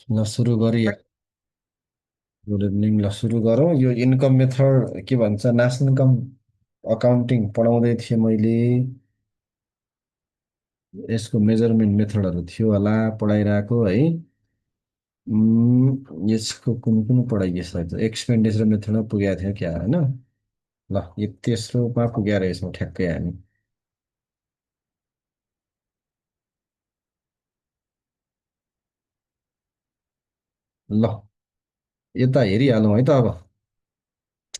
ल सुरु गरी गुड इभिनिङ। ल सुरु गरौँ। यो इन्कम मेथड के भन्छ, नेसनल इन्कम अकाउन्टिङ पढाउँदै थिएँ मैले। यसको मेजरमेन्ट मेथडहरू थियो होला पढाइरहेको है। यसको कुन कुन पढाइएछ त एक्सपेन्डिचर मेथडमा पुगेको थियो क्या होइन। ल यो तेस्रोमा पुगेर रहेछौँ ठ्याक्कै हामी। ल यता हेरिहालौँ है त अब।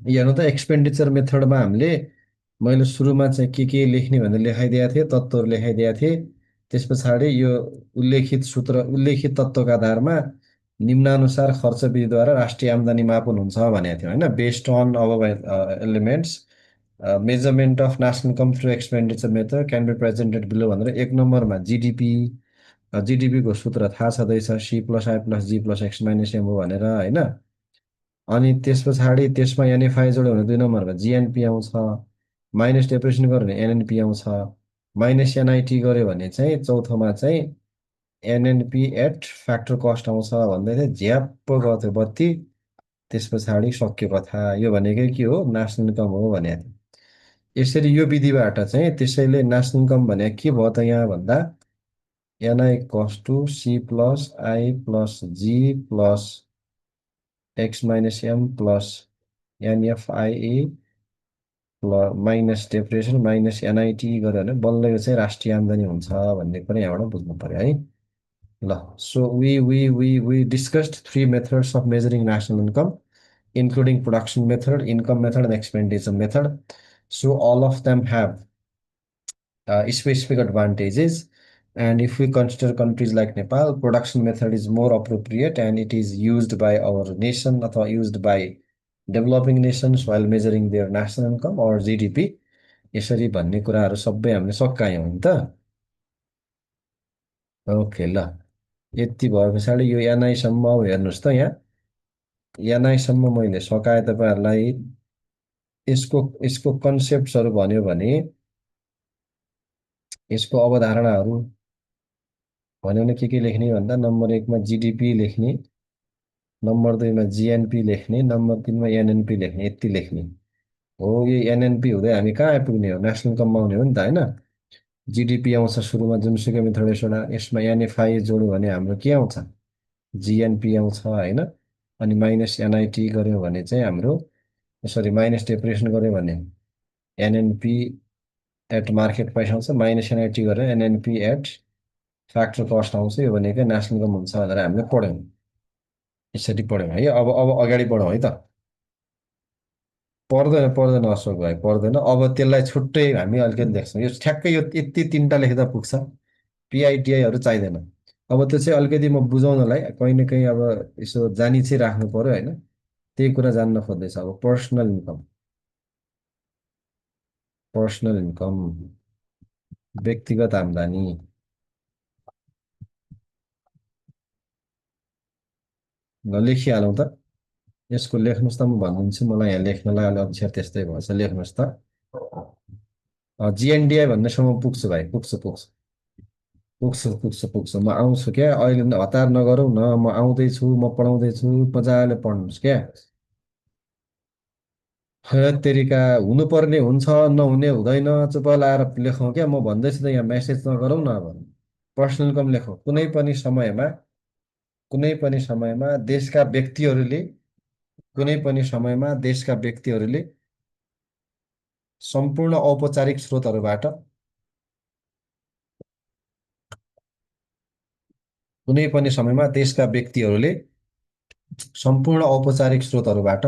हेर्नु त एक्सपेन्डिचर मेथडमा हामीले मैले सुरुमा चाहिँ के लेख्ने भनेर लेखाइदिएको थिएँ, तत्त्वहरू लेखाइदिएको थिएँ। त्यस पछाडि यो उल्लेखित तत्त्वका आधारमा निम्नानुसार खर्च विधिद्वारा राष्ट्रिय आम्दानी मापन हुन्छ भनेको थियो होइन। बेस्ड अन अब elements measurement of national income through expenditure method can be presented below भनेर एक नम्बरमा जिडिपी, जिडिपीको सूत्र थाहा छँदैछ, C plus I plus G plus X minus M हो भनेर होइन। अनि त्यस पछाडि त्यसमा एनएफआई जोड्यो भने दुई नम्बरमा जिएनपी आउँछ, माइनस डेप्रेसन गऱ्यो भने एनएनपी आउँछ, माइनस एनआइटी गऱ्यो भने चाहिँ चौथोमा चाहिँ एनएनपी एट फ्याक्टर कस्ट आउँछ भन्दै थियो। झ्याप्प गर्थ्यो बत्ती। त्यस पछाडि सक्यो कथा। यो भनेकै के हो, नेसनल इन्कम हो भनेको थियो। यसरी यो विधिबाट चाहिँ त्यसैले नेसनल इन्कम भने के भयो त यहाँ भन्दा एनआई कस to C plus I plus G plus X minus M plus NFIA plus minus depreciation minus NIT गऱ्यो भने बल्ल यो चाहिँ राष्ट्रिय आम्दानी हुन्छ भन्ने कुरा यहाँबाट बुझ्नु पर्यो है। ल so we discussed three methods of measuring national income including production method, income method, and expenditure method. So all of them have specific advantages. And if we consider countries like Nepal, production method is more appropriate and it is used by our nation or used by developing nations while measuring their national income or GDP. यसरी भन्ने कुराहरू सबै हामीले सकायौँ नि त। Okay ल यति भए पछाडि यो एनआईसम्म अब हेर्नुहोस् त यहाँ। एनआईसम्म मैले सकाएँ तपाईँहरूलाई। यसको यसको कन्सेप्ट्सहरू भन्यो भने यसको अवधारणाहरू भन्यो भने के लेख्ने भन्दा नम्बर एकमा जिडिपी लेख्ने, नम्बर दुईमा जिएनपी लेख्ने, नम्बर तिनमा एनएनपी लेख्ने, यति लेख्ने हो। यो एनएनपी हुँदै हामी कहाँ आइपुग्ने हो, नेसनल इन्कममा आउने हो नि त होइन। जिडिपी आउँछ सुरुमा जुनसुकै मेथड एउटा, यसमा एनएफआई जोड्यो भने हाम्रो के आउँछ, जिएनपी आउँछ होइन। अनि माइनस एनआइटी गऱ्यो भने चाहिँ हाम्रो सरी माइनस डेप्रेसन गऱ्यो भने एनएनपी एट मार्केट प्राइस आउँछ, माइनस एनआइटी गरेर एनएनपी एट फ्याक्टर कस्ट आउँछ। यो भनेकै नेसनल इन्कम हुन्छ भनेर हामीले पढ्यौँ। यसरी पढ्यौँ है। अब अगाडि बढौँ है त। पर्दैन अशोक भाइ पर्दैन। अब त्यसलाई छुट्टै हामी अलिकति लेख्छौँ। यो ठ्याक्कै यो यति तिनवटा लेख्दा पुग्छ, पिआइटिआईहरू चाहिँदैन। अब त्यो चाहिँ अलिकति म बुझाउनलाई कहीँ न कहीँ अब यसो जानी चाहिँ राख्नु पर्यो होइन। त्यही कुरा जान्न खोज्दैछ। अब पर्सनल इन्कम, पर्सनल इन्कम व्यक्तिगत आम्दानी। ल लेखिहालौँ त। यसको लेख्नुहोस् त, म भनिदिन्छु। मलाई यहाँ लेख्नलाई अलि अक्षर त्यस्तै भएछ, लेख्नुहोस् त। जिएनडिआई भन्नेसम्म पुग्छु भाइ, पुग्छु म आउँछु क्या। अहिले हतार नगरौँ न, म आउँदैछु, म पढाउँदैछु, मजाले पढ्नुहोस् क्या। तेरिका हुनुपर्ने हुन्छ, नहुने हुँदैन, चुप लाएर लेखौँ क्या। म भन्दैछु त यहाँ मेसेज नगरौँ न। अब पर्सनल इन्कम लेखौँ। कुनै पनि समयमा देशका व्यक्तिहरूले कुनै पनि समयमा देशका व्यक्तिहरूले सम्पूर्ण औपचारिक स्रोतहरूबाट कुनै पनि समयमा देशका व्यक्तिहरूले सम्पूर्ण औपचारिक स्रोतहरूबाट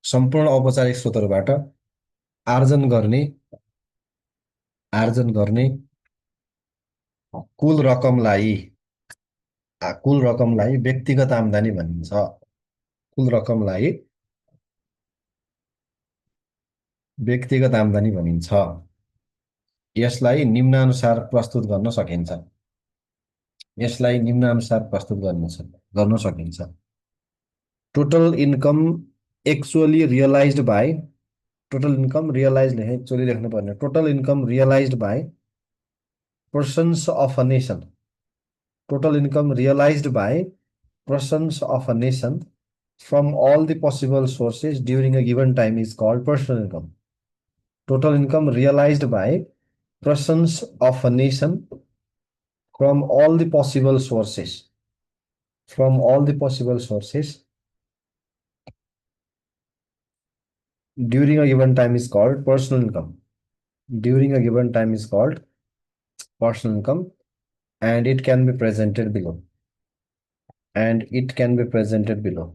सम्पूर्ण औपचारिक स्रोतहरूबाट आर्जन गर्ने आर्जन गर्ने कुल रकमलाई कुल रकमलाई व्यक्तिगत आम्दानी भनिन्छ। कुल रकमलाई व्यक्तिगत आम्दानी भनिन्छ। यसलाई निम्नानुसार प्रस्तुत गर्न सकिन्छ। यसलाई निम्नानुसार प्रस्तुत गर्न सकिन्छ। Total income actually realized by, total income realize लेख्ने, एक्चुअली लेख्नु पर्ने, total income realized by persons of a nation. Total income realized by persons of a nation from all the possible sources during a given time is called personal income. Total income realized by persons of a nation from all the possible sources. From all the possible sources during a given time is called personal income. During a given time is called personal income, and it can be presented below. And it can be presented below.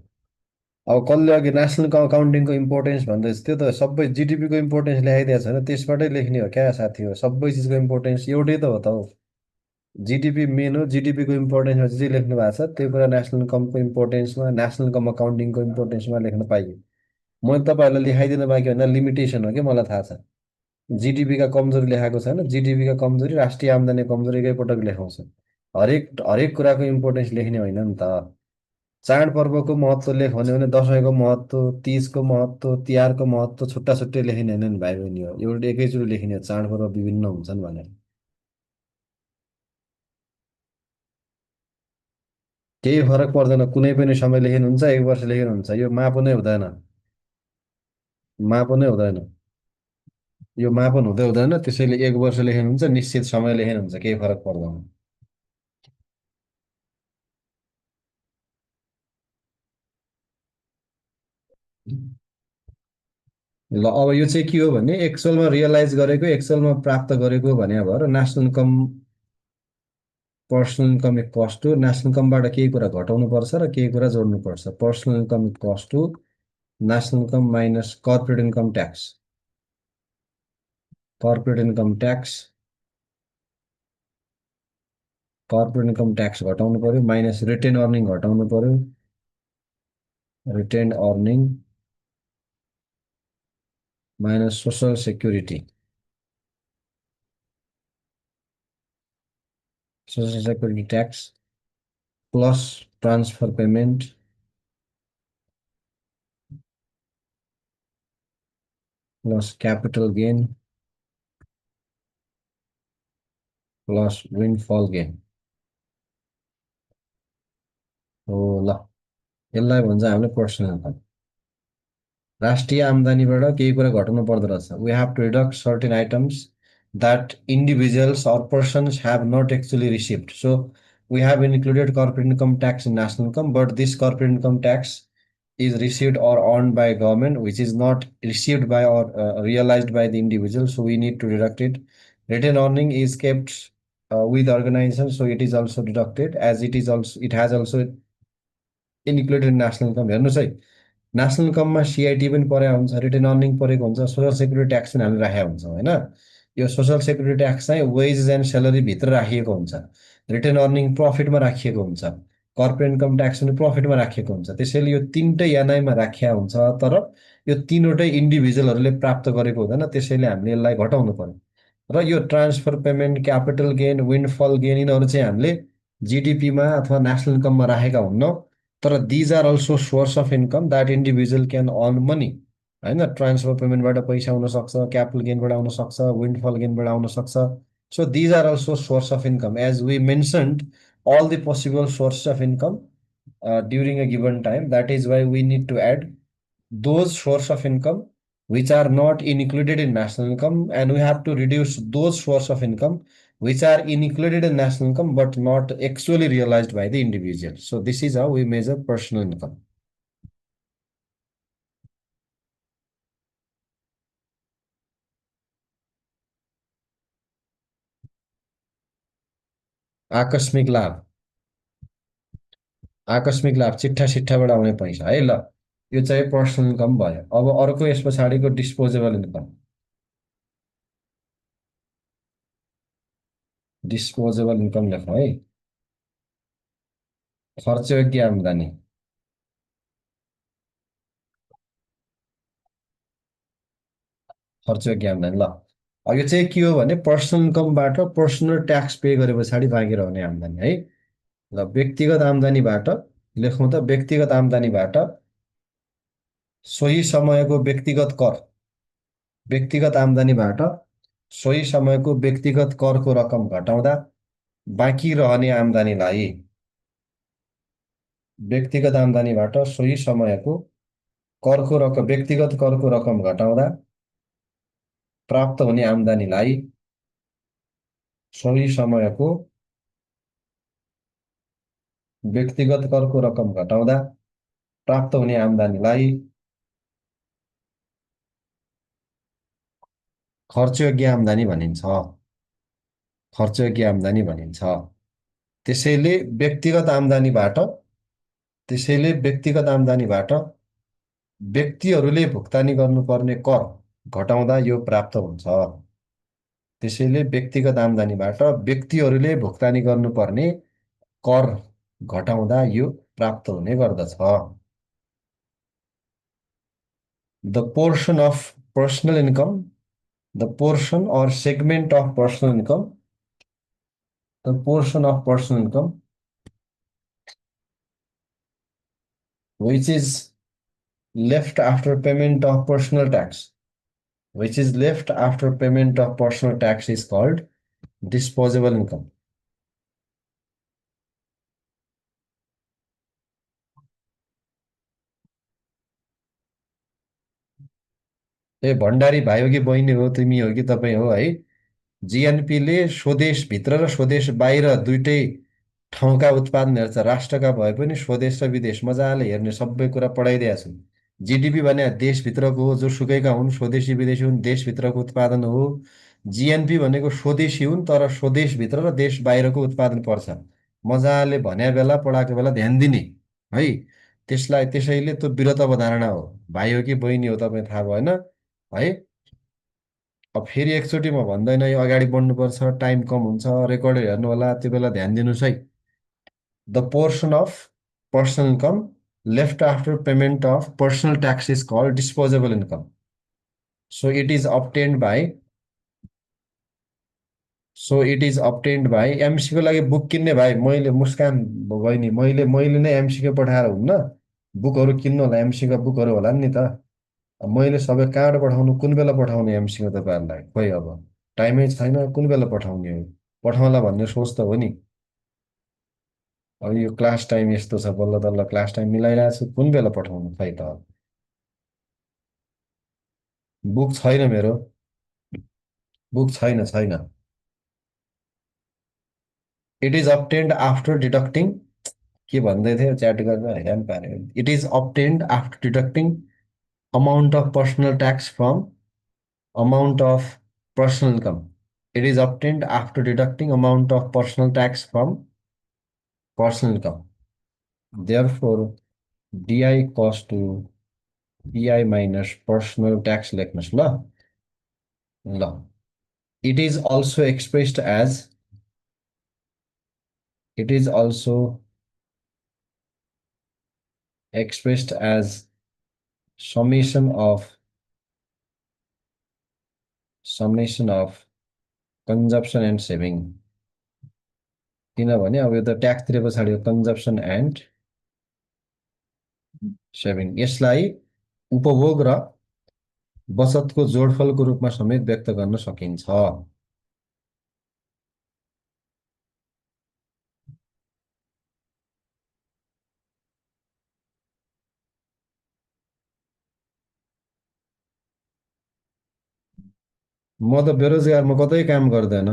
अब कसले अघि national अकाउन्टिङको importance भन्दैछ त्यो त सबै जिडिपीको importance ल्याइदिएको छैन, त्यसबाटै लेख्ने हो क्या साथी हो। सबै चिजको इम्पोर्टेन्स एउटै त हो त हो। जिडिपी मेन हो, जिडिपीको इम्पोर्टेन्समा जे लेख्नु भएको छ त्यो कुरा नेसनल इन्कमको इम्पोर्टेन्समा, नेसनल इन्कम अकाउन्टिङको इम्पोर्टेन्समा लेख्न पाइयो। मैले तपाईँहरूलाई लेखाइदिन बाँकी भन्दा लिमिटेसन हो कि मलाई थाहा छ। जिडिपीका कमजोरी लेखाएको छैन, जिडिपीका कमजोरी राष्ट्रिय आम्दानी कमजोरी एकैपटक लेखाउँछ। हरेक हरेक कुराको इम्पोर्टेन्स लेख्ने होइन नि त। चाडपर्वको महत्त्व लेख भन्यो भने दसैँको महत्त्व, तिजको महत्त्व, तिहारको महत्त्व छुट्टा छुट्टै लेखिने होइन नि भाइ बहिनी हो। एउटा एकैचोटि लेखिने हो, चाडपर्व विभिन्न हुन्छन् भनेर। केही फरक पर्दैन, कुनै पनि समय लेखिनुहुन्छ, एक वर्ष लेखिनुहुन्छ, यो मापनै हुँदैन। मापनै हुँदैन, यो मापन हुँदै हुँदैन। त्यसैले एक वर्ष लेखिनुहुन्छ, निश्चित समय लेखिनुहुन्छ, केही फरक पर्दैन। ल अब यो चाहिँ के हो भने एक्चुअलमा रियलाइज गरेको, एक्चुअलमा प्राप्त गरेको भने भएर नेसनल इन्कम, पर्सनल इन्कम कस्ट टु नेसनल इन्कमबाट केही कुरा घटाउनु पर्छ र केही कुरा जोड्नु पर्छ। पर्सनल इन्कम कस्ट to national income minus corporate income tax. Corporate income tax, corporate income tax घटाउनु पर्यो, माइनस रिटेन अर्निङ घटाउनु पर्यो। Retained earning minus social security, social security tax plus transfer payment plus capital gain plus windfall gain हो। ल यसलाई भन्छ हामीले personal income. राष्ट्रिय आम्दानीबाट केही कुरा घटाउनु पर्दो रहेछ। We have to deduct certain items that individuals or persons have not actually received. So we have included corporate income tax in national income, but this corporate income tax is received or earned by government, which is not received by or realized by the individual. So we need to deduct it. Retain earning is kept with the organization, so it is also deducted, as it is also, it has also included in national income। हेर्नुहोस् है, national इन्कममा CIT पनि परेको हुन्छ, retain earning परेको हुन्छ, social security tax पनि हामीले राखेका हुन्छौँ होइन। यो सोसल सेक्युरिटी ट्याक्स चाहिँ वेजेस एन्ड स्यालेरी भित्र राखिएको हुन्छ। रिटेन अर्निङ प्रफिटमा राखिएको हुन्छ, कर्पोरेट इन्कम ट्याक्स पनि प्रफिटमा राखिएको हुन्छ। त्यसैले यो तिनटै एनआईमा राखिया हुन्छ, तर यो तिनवटै इन्डिभिजुअलहरूले प्राप्त गरेको हुँदैन, त्यसैले हामीले यसलाई घटाउनु पर्यो। र यो transfer payment, capital gain, windfall gain यिनीहरू चाहिँ हामीले जिडिपीमा अथवा नेसनल इन्कममा राखेका हुन्नौँ। तर these are also source of income that individual can earn money होइन। ट्रान्सफर पेमेन्टबाट पैसा आउन सक्छ, क्यापिटल गेनबाट आउन सक्छ, विन्डफल गेनबाट आउन सक्छ। So these are also source of income as we mentioned all the possible sources of income during a given time. That is why we need to add those sources of income which are not included in national income, and we have to reduce those sources of income which are included in national income but not actually realized by the individual. So this is how we measure personal income. आकस्मिक लाभ, आकस्मिक लाभ चिट्ठा सिट्ठाबाट आउने पैसा है। ल यो चाहिँ पर्सनल इन्कम भयो। अब अर्को यस पछाडिको डिस्पोजेबल इन्कम। डिस्पोजेबल इन्कम लेखौँ है। खर्चयोग्य आम्दानी, खर्चयोग्य आम्दानी। ल अब यो चाहिँ के हो भने पर्सनल इन्कमबाट पर्सनल ट्याक्स पे गरे पछाडि बाँकी रहने आम्दानी है। ल व्यक्तिगत आम्दानीबाट लेखौँ त, व्यक्तिगत आम्दानीबाट सोही समयको व्यक्तिगत कर, व्यक्तिगत आम्दानीबाट सोही समयको व्यक्तिगत करको रकम घटाउँदा बाँकी रहने आम्दानीलाई व्यक्तिगत आम्दानीबाट सोही समयको व्यक्तिगत करको रकम घटाउँदा प्राप्त हुने आम्दानीलाई सोही समयको व्यक्तिगत करको रकम घटाउँदा प्राप्त हुने आम्दानीलाई खर्चयोग्य आम्दानी भनिन्छ। खर्चयोग्य आम्दानी भनिन्छ। त्यसैले व्यक्तिगत आम्दानीबाट त्यसैले व्यक्तिगत आम्दानीबाट व्यक्तिहरूले भुक्तानी गर्नुपर्ने कर घटाउँदा यो प्राप्त हुन्छ। त्यसैले व्यक्तिगत आम्दानीबाट व्यक्तिहरूले भुक्तानी गर्नुपर्ने कर घटाउँदा यो प्राप्त हुने गर्दछ। The portion of personal income the portion or segment of personal income the portion of personal income which is left after payment of personal tax which is left after payment of personal tax is called disposable income। ए भण्डारी भाइ हो कि बहिनी हो, तिमी हो कि तपाईँ हो है? जिएनपीले स्वदेशभित्र र स्वदेश बाहिर दुइटै ठाउँका उत्पादन हेर्छ। राष्ट्रका भए पनि स्वदेश र विदेश मजाले हेर्ने सबै कुरा पढाइदिएको छु। जिडिपी भने देशभित्रको हो, जोसुकैका हुन्, स्वदेशी विदेशी हुन्, देशभित्रको उत्पादन हो। जिएनपी भनेको स्वदेशी हुन् तर स्वदेशभित्र र देश बाहिरको उत्पादन पर्छ। मजाले भन्या बेला पढाएको बेला ध्यान दिने है। त्यसैले त्यो विरत अवधारणा हो। भाइ हो कि बहिनी हो तपाईँ थाहा भएन है। अब फेरि एकचोटि म भन्दैन, यो अगाडि बढ्नुपर्छ, टाइम कम हुन्छ, रेकर्डर हेर्नु होला, त्यो बेला ध्यान दिनुहोस् है। The portion of personal income left after payment of personal tax is called disposable income. So it is obtained by एमसीको लागि बुक किन्ने भाइ, मैले मुस्कान बहिनी, मैले नै एमसीको पठाएर हुन्न। बुकहरू किन्नु होला, एमसीका बुकहरू होला नि त। अब मैले सबै कहाँबाट पठाउनु, कुन बेला पठाउने एमसीमा तपाईँहरूलाई, खोइ अब टाइमै छैन, कुन बेला पठाउने हो। पठाउँला भन्ने सोच त हो नि। अब यो क्लास टाइम यस्तो छ, बल्ल तल्ल क्लास टाइम मिलाइरहेको छु, कुन बेला पठाउनु खै त। बुक छैन मेरो, बुक छैन। It is obtained after deducting, के भन्दै थियो च्याट गरेर हैरान पाऱ्यो। It is obtained after deducting amount of personal tax from amount of personal income. It is obtained after deducting amount of personal tax from personal income. Therefore, DI cost to PI minus personal tax लेख्नुस् ल। ल, it is also expressed as it is also expressed as summation of consumption and saving। किनभने अब यो त tax तिरे पछाडि consumption and saving, यसलाई उपभोग र बचतको जोडफलको रूपमा समेत व्यक्त गर्न सकिन्छ। म त बेरोजगार, म कतै काम गर्दैन।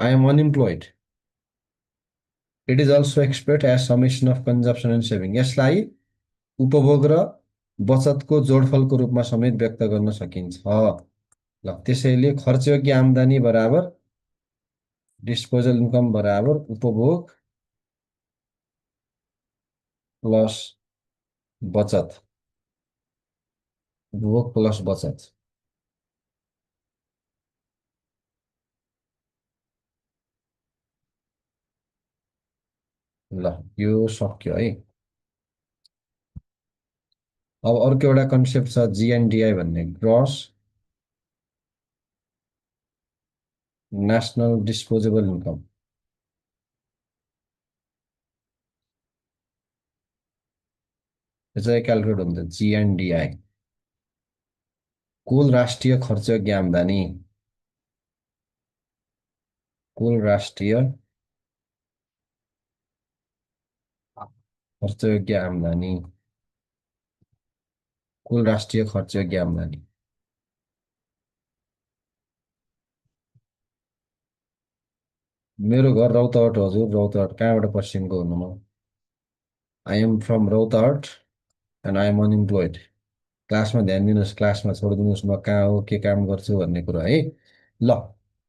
I am unemployed. It is also expressed as summation of consumption and saving, यसलाई उपभोग र बचतको जोडफलको रूपमा समेत व्यक्त गर्न सकिन्छ। ल, त्यसैले खर्चयोग्य आम्दानी बराबर डिस्पोजल इन्कम बराबर उपभोग प्लस बचत, उपभोग प्लस बचत। ल, यो सक्यो है। अब अर्को एउटा कन्सेप्ट छ जिएनडिआई भन्ने, ग्रस नेसनल डिस्पोजेबल इन्कम। यो चाहिँ क्यालकुलेट हुन्छ जिएनडिआई। कुल राष्ट्रिय खर्च योग्य आम्दानी। कुल राष्ट्रिय खर्च योग्य आम्दानी। कुल राष्ट्रिय खर्च योग्य आम्दानी। मेरो घर रौतहट हजुर, रौतहट। कहाँबाट पश्चिमको हुनु म? I am from Rautahat and I am unemployed. क्लासमा ध्यान दिनुहोस्, क्लासमा छोडिदिनुहोस्, म कहाँ हो के काम गर्छु भन्ने कुरा है। ल,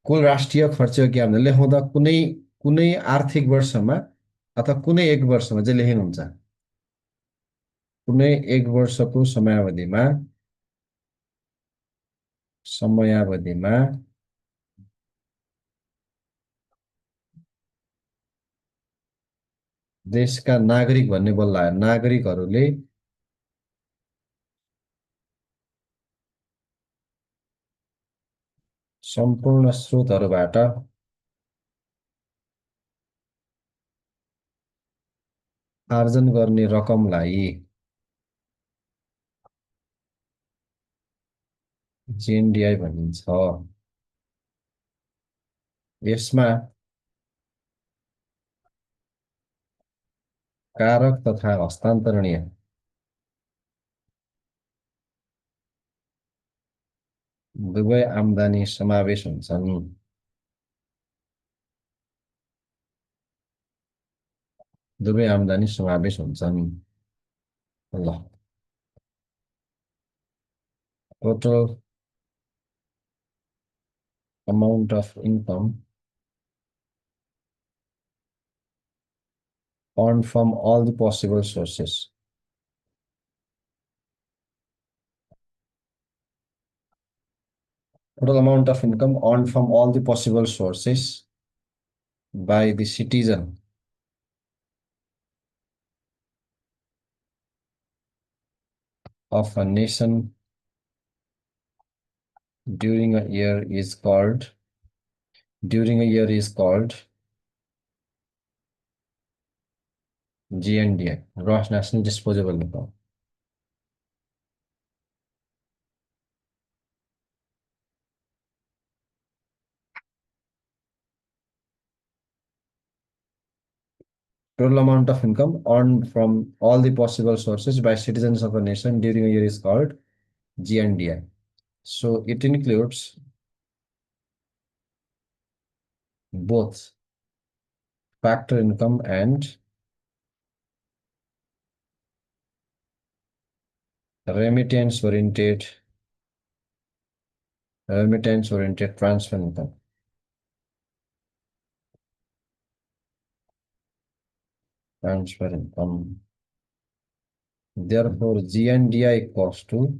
कुल राष्ट्रिय खर्च योग्य आम्दानी लेखाउँदा कुनै कुनै आर्थिक वर्षमा अथवा कुनै एक वर्षमा चाहिँ लेखिनुहुन्छ। कुनै एक वर्षको समयावधिमा देशका नागरिक भन्ने बल्ल आयो, नागरिकहरूले सम्पूर्ण स्रोतहरूबाट आर्जन गर्ने रकमलाई जिएनडिआई भनिन्छ। यसमा कारक तथा हस्तान्तरणीय दुवै आम्दानी समावेश हुन्छन्। दुवै आम्दानी समावेश हुन्छन्। ल, total amount of income earned from all the possible sources. Total amount of income earned from all the possible sources by the citizen of a nation during a year is called GNDI, Gross National Disposable Income. Total amount of income earned from all the possible sources by citizens of a nation during a year is called GNDI. So it includes both factor income and remittance oriented transfer income. Therefore, GNDI equals to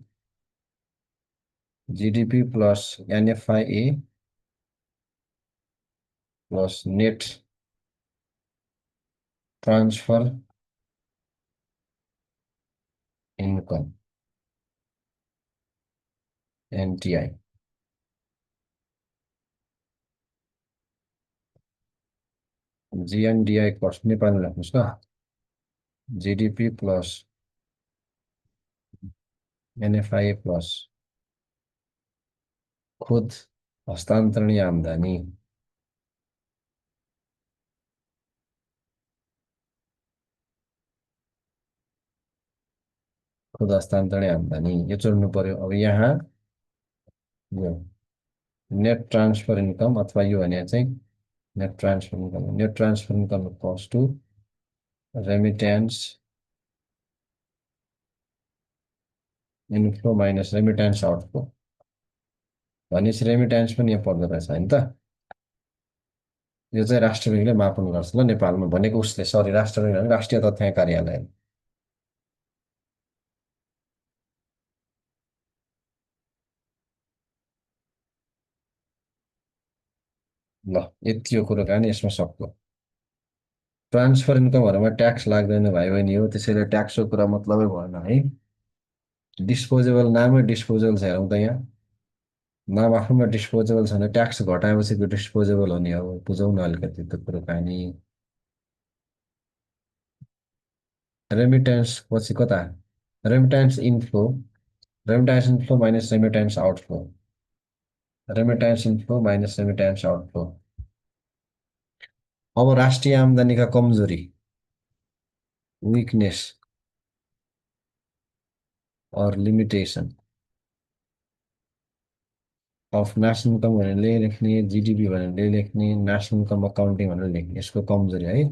GDP plus NFIA plus net transfer income, NTI. GNDI cost नेपालमा लेख्नुस् ल, GDP plus NFIA plus खुद हस्तान्तरणीय आम्दानी। खुद हस्तान्तरणीय आम्दानी यो जोड्नु पर्यो। अब यहाँ यो नेट ट्रान्सफर इन्कम अथवा यो भने चाहिँ net transfer income equals to remittance inflow minus remittance outflow. भनेपछि रेमिट्यान्स पनि यहाँ पर्दो रहेछ होइन त। यो चाहिँ राष्ट्र ब्याङ्कले मापन गर्छ ल नेपालमा, भनेको उसले, सरी राष्ट्र ब्याङ्क होइन, राष्ट्रिय तथ्याङ्क कार्यालय। ल, यति यो कुराकानी यसमा सक्यो। ट्रान्सफर इन्कमहरूमा ट्याक्स लाग्दैन भाइ बहिनी हो, त्यसैले ट्याक्सको कुरा मतलबै भएन है। डिस्पोजेबल नामै डिस्पोजल छ हेरौँ त, यहाँ नाम आफूमा डिस्पोजेबल छैन, ट्याक्स घटाएपछि डिस्पोजेबल हो नि। अब बुझौँ न अलिकति त्यो कुराकानी। रेमिट्यान्स पछि कता? Remittance inflow Remittance inflow minus remittance outflow. Remittance inflow minus remittance outflow. अब राष्ट्रिय आम्दानी का कमजोरी, weakness or limitation of national income भनेर लेख्ने, GDP भनेर लेख्ने, national income accounting भनेर लेख्ने, यसको कमजोरी है।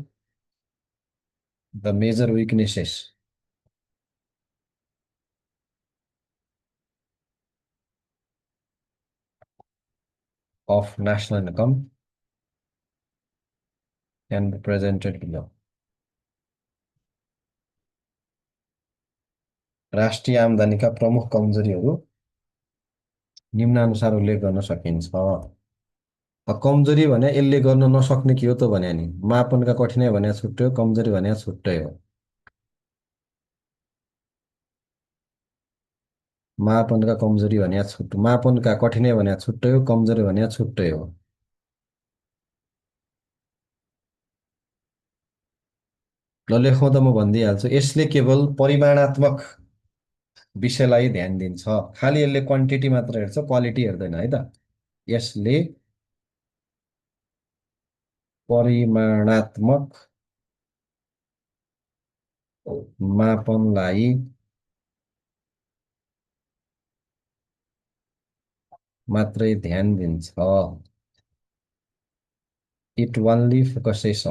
The major weaknesses of national income can be presented below. राष्ट्रिय आम्दानीका प्रमुख कमजोरीहरू निम्नानुसार उल्लेख गर्न सकिन्छ। कमजोरी भने यसले गर्न नसक्ने के हो त भने नि मापनका कठिनाइ भने छुट्टै हो, कमजोरी भने छुट्टै हो। मापनका कमजोरी भने छुट्टै, मापनका कठिनाइ भने छुट्टै हो, कमजोरी भने छुट्टै हो। ल लेखौँ त म भनिदिइहाल्छु, यसले केवल परिमाणात्मक विषयलाई ध्यान दिन्छ, खालि यसले क्वान्टिटी मात्र हेर्छ, क्वालिटी हेर्दैन है त। यसले परिमाणात्मक मापनलाई मात्रै ध्यान दिन्छ। It only focuses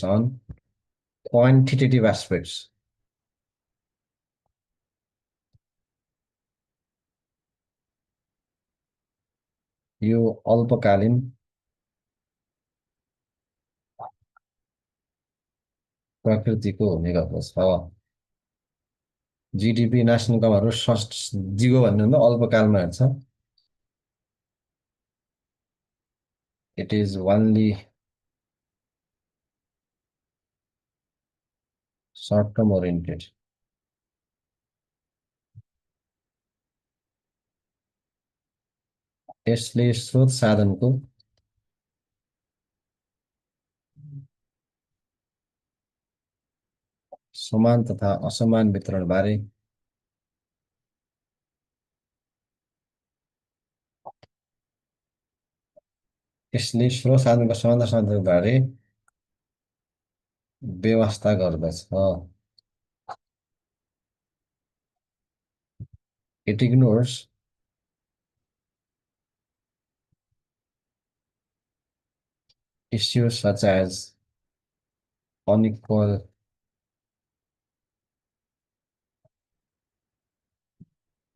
on quantitative aspects. यो अल्पकालीन प्रकृतिको हुने गर्दछ। GDP नेसनल इन्कमहरू जिगो भन्नुभन्दा अल्पकालमा हेर्छ। It is only short term oriented. यसले स्रोत साधनको समान तथा असमान वितरण बारे यसले स्रोत साधनको समान साधनको बारे व्यवस्था गर्दछ। It ignores issues such as unequal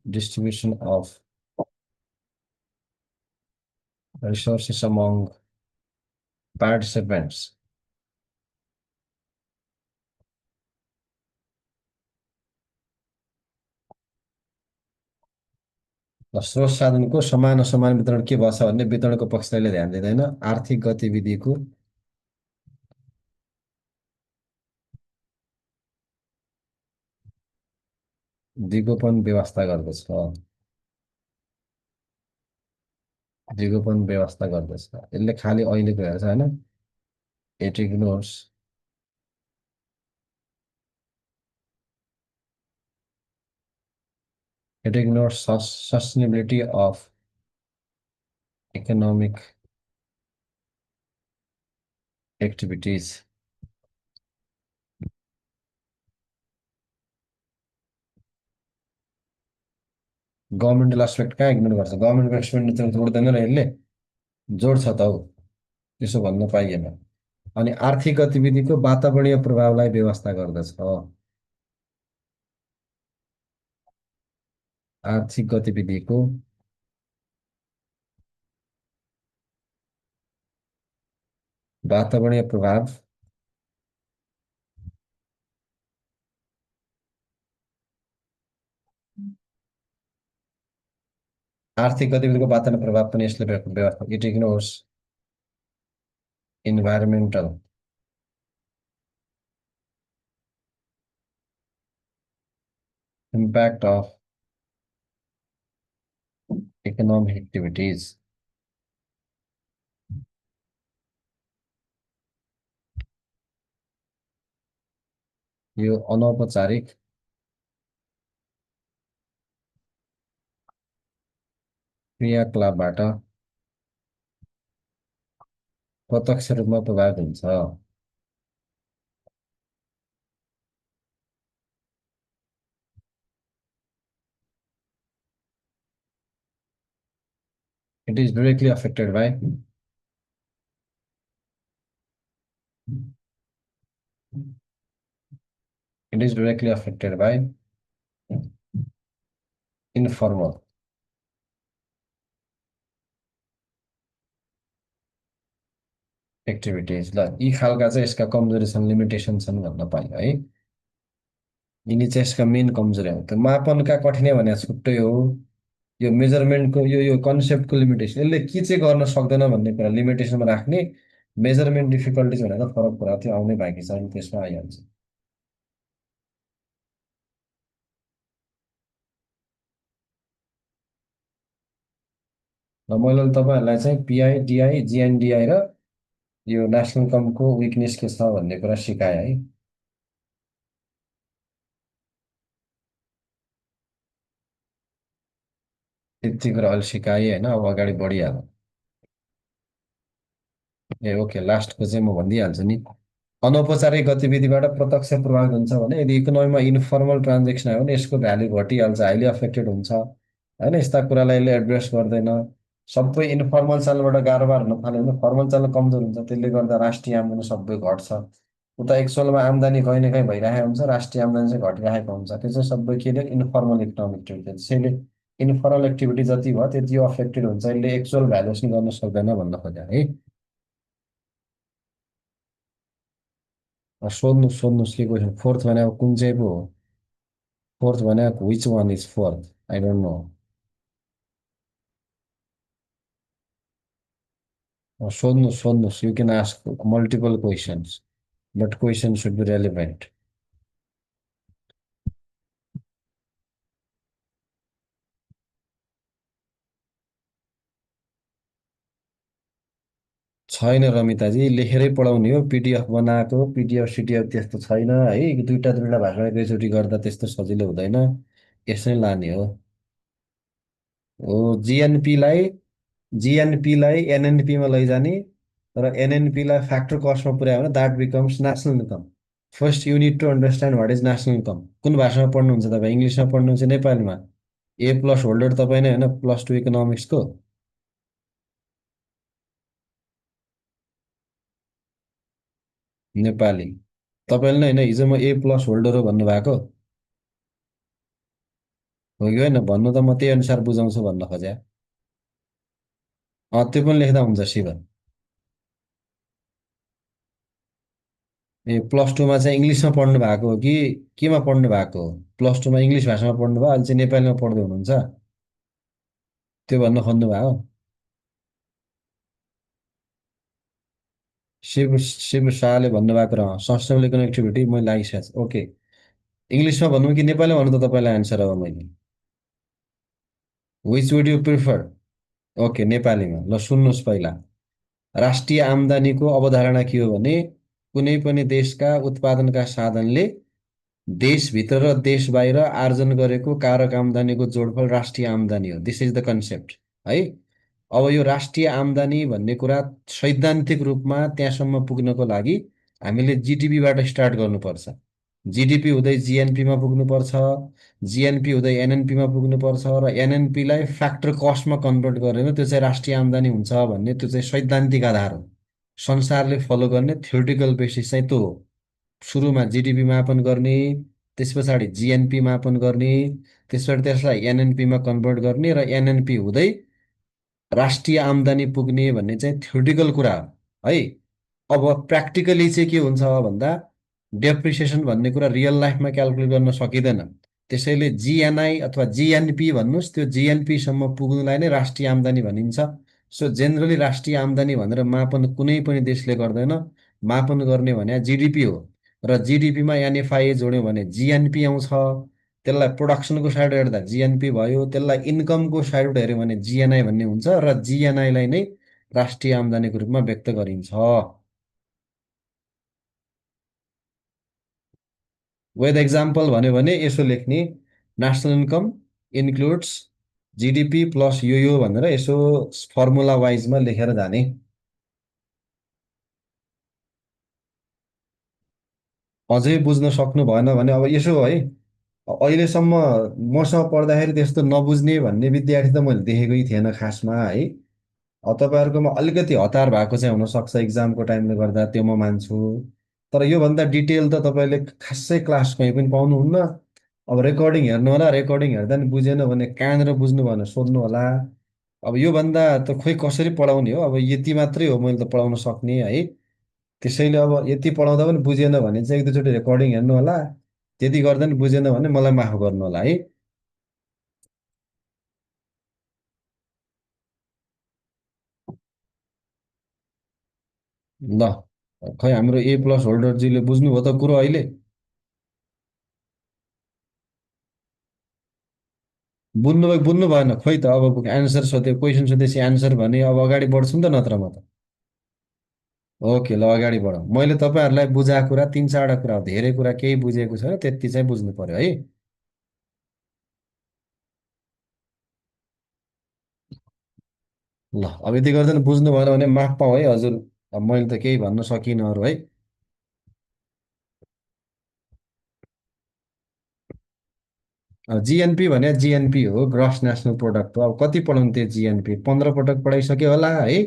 distribution of resources among participants. स्रोत साधनको समान असमान वितरण के भएछ भन्ने वितरणको पक्षलाई ध्यान दिँदैन, आर्थिक गतिविधिको दिगोपन व्यवस्था गर्दछ। दिगोपन व्यवस्था गर्दछ, यसले खालि अहिलेको हेर्छ हैन। It ignores sustainability of economic activities. Governmental aspect कहाँ इग्नोर गर्छ, गभर्मेन्टको एक्सपेन्डिचर जोड्दैन र यसले जोड्छ त हौ, त्यसो भन्न पाइएन। अनि आर्थिक गतिविधिको वातावरणीय प्रभावलाई व्यवस्था गर्दछ। आर्थिक गतिविधिको वातावरणीय प्रभाव आर्थिक गतिविधिको वातावरणीय प्रभाव पनि यसले व्यवस्था। It ignores environmental impact of economic activities. यो अनौपचारिक क्रियाकलापबाट प्रत्यक्ष रूपमा प्रभावित हुन्छ। It is directly affected by it is directly affected by informal activities. ल यी खालका चाहिँ यसका कमजोरी छन्, लिमिटेसन छन् भन्न पाइयो है। यिनी चाहिँ यसका मेन कमजोरी हो। त्यो मापनका कठिनाइ भने छुट्टै हो, यो मेजरमेन्टको यो कन्सेप्टको लिमिटेसन, यसले के चाहिँ गर्न सक्दैन भन्ने कुरा लिमिटेसनमा राख्ने, मेजरमेन्ट डिफिकल्टिज भनेर फरक कुरा त्यो आउने बाँकी छ, अनि त्यसमा आइहाल्छ। र मैले तपाईँहरूलाई चाहिँ पिआई डिआई जिएनडिआई र यो नेसनल इन्कमको विकनेस के छ भन्ने कुरा सिकाएँ है। त्यति कुरा अहिले सिकाएँ होइन, अब अगाडि बढिहाल्नु। ए ओके, लास्टको चाहिँ म भनिदिइहाल्छु नि। अनौपचारिक गतिविधिबाट प्रत्यक्ष प्रभावित हुन्छ भने यदि इकोनोमीमा इन्फर्मल ट्रान्जेक्सन आयो भने यसको भ्याल्यु घटिहाल्छ, हाइली अफेक्टेड हुन्छ होइन। यस्ता कुरालाई यसले एड्रेस गर्दैन। सबै इन्फर्मल च्यानलबाट कारोबार हुन थाल्यो भने फर्मल च्यानल कमजोर हुन्छ, त्यसले गर्दा राष्ट्रिय आम्दानी सबै घट्छ। उता एक्चुअलमा आम्दानी कहीँ न कहीँ भइरहेको हुन्छ, राष्ट्रिय आम्दानी चाहिँ घटिरहेको हुन्छ। त्यो चाहिँ सबै के अरे इन्फर्मल इकोनोमिक एक्टिभिटी। त्यसैले इन्फर्मल एक्टिभिटी जति भयो त्यति यो अफेक्टेड हुन्छ, यसले एक्चुअल भ्यालुएसन गर्न सक्दैन भन्न खोजेँ है। सोध्नुहोस् सोध्नुहोस् के क्वेसन, फोर्थ भनेको कुन चाहिँ पो हो? फोर्थ भनेको which one is fourth? I don't know. सोध्नुहोस् सोध्नुहोस्, you can ask multiple questions but question should be relevant. छैन रमिताजी, लेखेरै पढाउने हो, पिडिएफ बनाएको पिडिएफ सिडिएफ त्यस्तो छैन है। दुईवटा दुईवटा भाषा एकैचोटि गर्दा त्यस्तो सजिलो हुँदैन, यसै लाने हो। हो, जिएनपीलाई एनएनपीमा लैजाने, र एनएनपीलाई फ्याक्टर कस्टमा पुर्यायो भने that becomes national income. First you need to understand what is national income. कुन भाषामा पढ्नुहुन्छ तपाईँ, इङ्ग्लिसमा पढ्नुहुन्छ नेपालीमा? ए प्लस होल्डर तपाईँ नै होइन प्लस टू इकोनोमिक्सको? नेपाली। तपाईँले नै होइन हिजो म ए प्लस होल्डर हो भन्नुभएको हो कि होइन? भन्नु त म त्यही अनुसार बुझाउँछु भन्न खोजेँ। त्यो पनि लेख्दा हुन्छ शिव। ए प्लस टूमा चाहिँ इङ्ग्लिसमा पढ्नु भएको हो कि केमा पढ्नु भएको हो? प्लस टूमा इङ्ग्लिस भाषामा पढ्नु भयो, अहिले चाहिँ नेपालीमा पढ्दै हुनुहुन्छ, त्यो भन्न खोज्नु भयो? शिव शिव शाहले भन्नुभएको र सस्टेनेबल कनेक्टिभिटी मैले लागिसकेको छु। ओके, इङ्ग्लिसमा भन्नु कि नेपालीमा भन्नु त तपाईँलाई एन्सर अब मैले? Which would you prefer? Okay नेपालीमा। ल सुन्नुहोस् पहिला, राष्ट्रिय आम्दानीको अवधारणा के हो भने कुनै पनि देशका उत्पादनका साधनले देशभित्र र देश बाहिर आर्जन गरेको कारक आम्दानीको जोडफल राष्ट्रिय आम्दानी हो। दिस इज द कन्सेप्ट है। अब यो राष्ट्रिय आम्दानी भन्ने कुरा सैद्धान्तिक रूपमा त्यहाँसम्म पुग्नको लागि हामीले जिडिपीबाट स्टार्ट गर्नुपर्छ। जिडिपी हुँदै जिएनपीमा पुग्नुपर्छ, जिएनपी हुँदै एनएनपीमा पुग्नुपर्छ, र एनएनपीलाई फ्याक्टर कस्टमा कन्भर्ट गरेर त्यो चाहिँ राष्ट्रिय आम्दानी हुन्छ भन्ने त्यो चाहिँ सैद्धान्तिक आधार हो। संसारले फलो गर्ने थ्योरिटिकल बेसिस चाहिँ त्यो हो। सुरुमा जिडिपी मापन गर्ने, त्यस पछाडि जिएनपी मापन गर्ने, त्यसबाट त्यसलाई एनएनपीमा कन्भर्ट गर्ने, र एनएनपी हुँदै राष्ट्रिय आम्दानी पुग्ने भन्ने चाहिँ थ्योरिटिकल कुरा हो है। अब प्र्याक्टिकली चाहिँ के हुन्छ भन्दा डेप्रिसिएसन भन्ने कुरा रियल लाइफमा क्यालकुलेट गर्न सकिँदैन। त्यसैले जिएनआई अथवा जिएनपी भन्नुहोस्, त्यो जिएनपीसम्म पुग्नुलाई नै राष्ट्रिय आम्दानी भनिन्छ। सो जेनरली राष्ट्रिय आम्दानी भनेर मापन कुनै पनि देशले गर्दैन। मापन गर्ने भने जिडिपी हो, र जिडिपीमा एनएफआई जोड्यौँ भने जिएनपी आउँछ। त्यसलाई प्रोडक्सनको साइड हेर्दा जिएनपी भयो, त्यसलाई इन्कमको साइडबाट हेऱ्यो भने जिएनआई भन्ने हुन्छ, र जिएनआईलाई नै राष्ट्रिय आम्दानीको रूपमा व्यक्त गरिन्छ। विथ एक्जाम्पल भन्यो भने यसो लेख्ने, national income includes GDP plus यो भनेर यसो फर्मुला वाइजमा लेखेर जाने। अझै बुझ्न सक्नु भएन भने अब यसो है, अहिलेसम्म मसँग पढ्दाखेरि त्यस्तो नबुझ्ने भन्ने विद्यार्थी त मैले देखेकै थिएन खासमा है। अब तपाईँहरूकोमा अलिकति हतार भएको चाहिँ हुनसक्छ इक्जामको टाइमले गर्दा, त्यो म मान्छु। तर योभन्दा डिटेल त तपाईँले खासै क्लास कहीँ पनि पाउनुहुन्न। अब रेकर्डिङ हेर्नु होला, रेकर्डिङ हेर्दा नि बुझेन भने कहाँनिर बुझ्नु भने सोध्नु होला। अब योभन्दा त खोइ कसरी पढाउने हो, अब यति मात्रै हो मैले त पढाउन सक्ने है। त्यसैले अब यति पढाउँदा पनि बुझेन भने चाहिँ एक दुईचोटि रेकर्डिङ हेर्नु होला। त्यति गर्दा नि बुझेन भने मलाई माफ गर्नु होला है। ल, खै हाम्रो ए प्लस होल्डरजीले बुझ्नुभयो त कुरो अहिले? बुझ्नु बुझ्नु भएन खोइ त, अब एन्सर सोध्यो, क्वेसन सोधेपछि एन्सर भने अब अगाडि बढ्छु नि त नत्र म त। ओके ल, अगाडि बढौँ। मैले तपाईँहरूलाई बुझाएको कुरा तिन चारवटा कुरा हो, धेरै कुरा केही बुझेको छैन, त्यति चाहिँ बुझ्नु पर्यो है। ल, अब यति गर्दा नि बुझ्नु भएन भने माफ पाऊ है हजुर। अब मैले त केही भन्न सकिनँ अरू है। अब जिएनपी भने जिएनपी हो, ग्रस नेसनल प्रोडक्ट हो। अब कति पढाउनु त्यो जिएनपी? 15 पटक पढाइसक्यो होला है।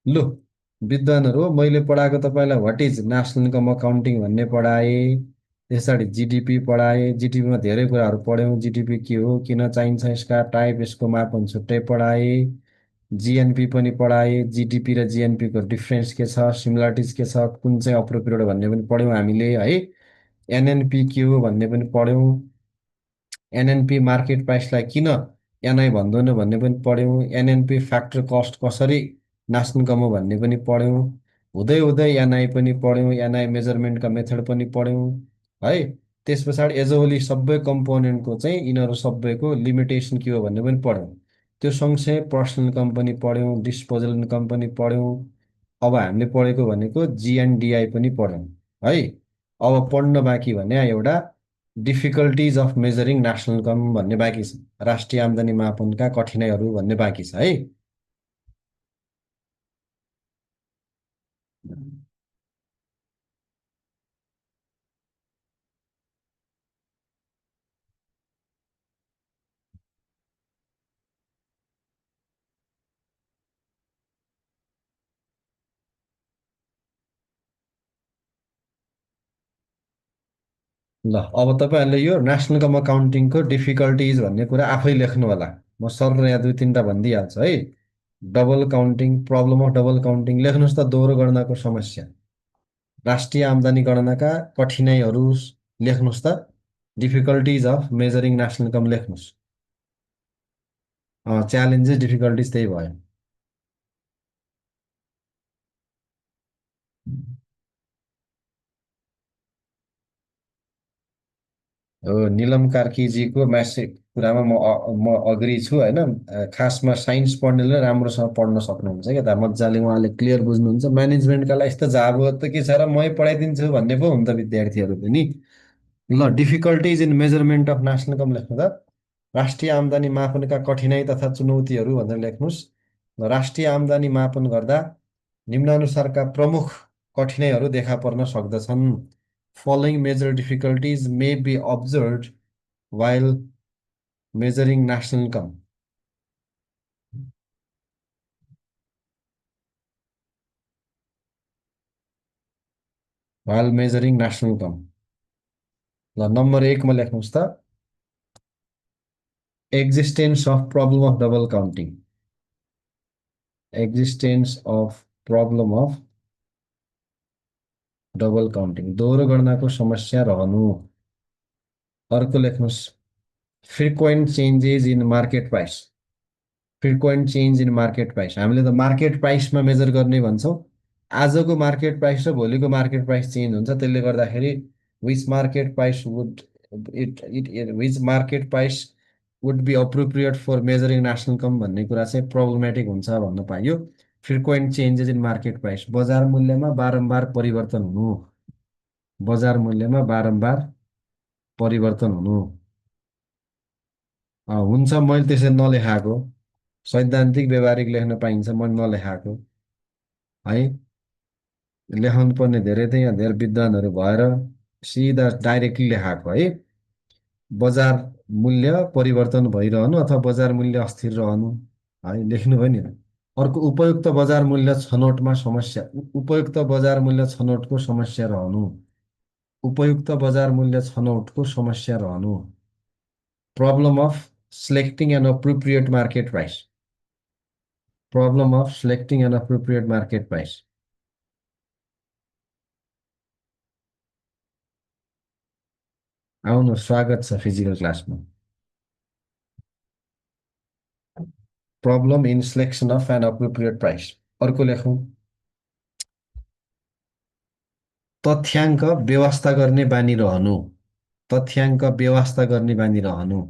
लु, विद्वानहरू, मैले पढाएको तपाईँलाई what is national income accounting भन्ने पढाएँ। त्यस पछाडि जिडिपी पढाएँ, जिडिपीमा धेरै कुराहरू पढ्यौँ। जिडिपी के हो, किन चाहिन्छ यसका टाइप, यसको मापन छुट्टै पढाएँ। जिएनपी पनि पढाएँ, जिडिपी र जिएनपीको डिफ्रेन्स के छ, सिमिलरिटिज के छ, कुन चाहिँ अप्रोप्रिएट भन्ने पनि पढ्यौँ हामीले है। एनएनपी के हो भन्ने पनि पढ्यौँ। एनएनपी मार्केट प्राइसलाई किन एनआई भन्दैन भन्ने पनि पढ्यौँ। एनएनपी फ्याक्टर कस्ट कसरी नाच्नु कम हो भन्ने पनि पढ्यौँ। हुँदै हुँदै एनआई पनि पढ्यौँ, एनआई मेजरमेन्टका मेथड पनि पढ्यौँ है। त्यस पछाडि एजोली सबै कम्पोनेन्टको चाहिँ यिनीहरू सबैको लिमिटेसन के हो भन्ने पनि पढ्यौँ। त्यो सँगसँगै पर्सनल इन्कम पनि पढ्यौँ, डिस्पोजल इन्कम पनि पढ्यौँ। अब हामीले पढेको भनेको जिएनडिआई पनि पढ्यौँ है। अब पढ्न बाँकी भने एउटा difficulties of measuring national income भन्ने बाँकी छ, राष्ट्रिय आम्दानी मापनका कठिनाइहरू भन्ने बाँकी छ है। ल, अब तपाईँहरूले यो नेसनल इन्कम अकाउन्टिङको डिफिकल्टिज भन्ने कुरा आफै लेख्नु होला। म सर यहाँ दुई तिनवटा भनिदिइहाल्छु है। Double counting, problem of double counting लेख्नुहोस् त, दोहोरो गणनाको समस्या। राष्ट्रिय आम्दानी गणनाका कठिनाइहरू लेख्नुहोस् त। Difficulties of measuring national income लेख्नुहोस्। च्यालेन्जेस डिफिकल्टिज त्यही भयो। हो, निलम कार्कीजीको म्यासेज कुरामा म अग्री छु होइन। खासमा साइन्स पढ्नेले राम्रोसँग पढ्न सक्नुहुन्छ क्या त, मजाले उहाँले क्लियर बुझ्नुहुन्छ। म्यानेजमेन्टका लागि त जाबो त के छ र, मै पढाइदिन्छु भन्ने पो हुन्छ विद्यार्थीहरू पनि। ल, difficulties in measurement of national income लेख्नु त। राष्ट्रिय आम्दानी मापनका कठिनाइ तथा चुनौतीहरू भनेर लेख्नुहोस्। र राष्ट्रिय आम्दानी मापन गर्दा निम्नानुसारका प्रमुख कठिनाइहरू देखा पर्न सक्दछन्। Following major difficulties may be observed while measuring national income. While measuring national income. ल, नम्बर 1 मा लेख्नुहोस् त, existence of problem of double counting. Existence of problem of double counting, दोहोरो गणनाको समस्या रहनु। अर्को लेख्नुहोस्, frequent changes in market price. Frequent change in market price, हामीले त मार्केट प्राइसमा मेजर गर्ने भन्छौँ। आजको मार्केट प्राइस र भोलिको मार्केट प्राइस चेन्ज हुन्छ, त्यसले गर्दाखेरि which market price would which market price would be appropriate for measuring national income भन्ने कुरा चाहिँ प्रब्लमेटिक हुन्छ भन्न पाइयो। Frequent changes in market price, बजार मूल्यमा बारम्बार परिवर्तन हुनु। बजार मूल्यमा बारम्बार परिवर्तन हुनु। हुन्छ मैले त्यसरी नलेखाएको, सैद्धान्तिक व्यवहारिक लेख्न पाइन्छ, मैले नलेखाएको है। लेखाउनु पर्ने धेरै त यहाँ धेरै विद्वानहरू भएर सिधा डाइरेक्टली लेखाएको है। बजार मूल्य परिवर्तन भइरहनु अथवा बजार मूल्य अस्थिर रहनु है, लेख्नु भयो नि। अर्को उपयुक्त बजार मूल्य छनौटमा समस्या, उपयुक्त बजार मूल्य छनौटको समस्या रहनु, उपयुक्त बजार मूल्य छनौटको समस्या रहनु। Problem of selecting an appropriate market price, problem of selecting an appropriate market price. आउनु, स्वागत छ फिजिकल क्लासमा। Problem in selection of an appropriate price. अर्को लेखौँ, तथ्याङ्क व्यवस्था गर्ने बानी रहनु, तथ्याङ्क व्यवस्था गर्ने बानी रहनु।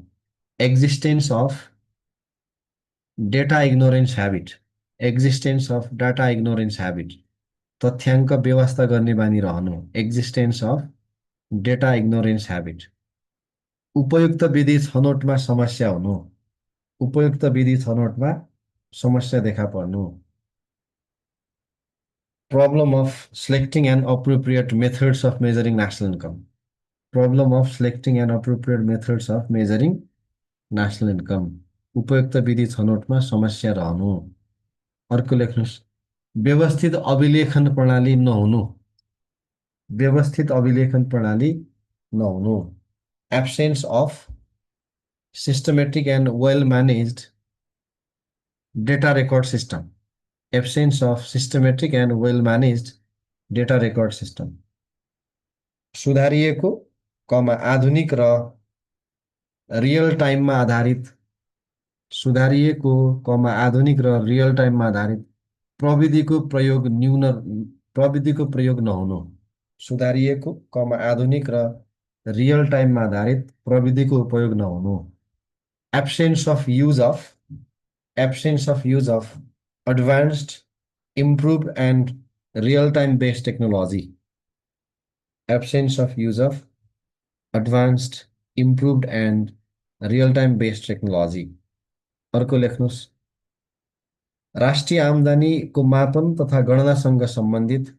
Existence of data ignorance habit, existence of data ignorance habit. तथ्याङ्क व्यवस्था गर्ने बानी रहनु, existence of data ignorance habit. उपयुक्त विधि छनौटमा समस्या हुनु, उपयुक्त विधि छनौटमा समस्या देखा पर्नु। Problem of selecting and appropriate methods of measuring national income, problem of selecting and appropriate methods of measuring national income. उपयुक्त विधि छनौटमा समस्या रहनु। अर्को लेख्नुहोस्, व्यवस्थित अभिलेखन प्रणाली नहुनु, व्यवस्थित अभिलेखन प्रणाली नहुनु। Absence of systematic and well managed data record system, absence of systematic and well managed data record system. सुधारिएको, आधुनिक र रियल टाइममा आधारित, सुधारिएको, आधुनिक र रियल टाइममा आधारित प्रविधिको प्रयोग न्यून, प्रविधिको प्रयोग नहुनु। सुधारिएको, आधुनिक र रियल टाइममा आधारित प्रविधिको उपयोग नहुनु। Absence of use of, absence of use of advanced improve and real time based technology, absence of use of advanced improved and real time based technology. अर्को लेख्नुहोस्, राष्ट्रिय आम्दानीको मापन तथा गणनासँग सम्बन्धित,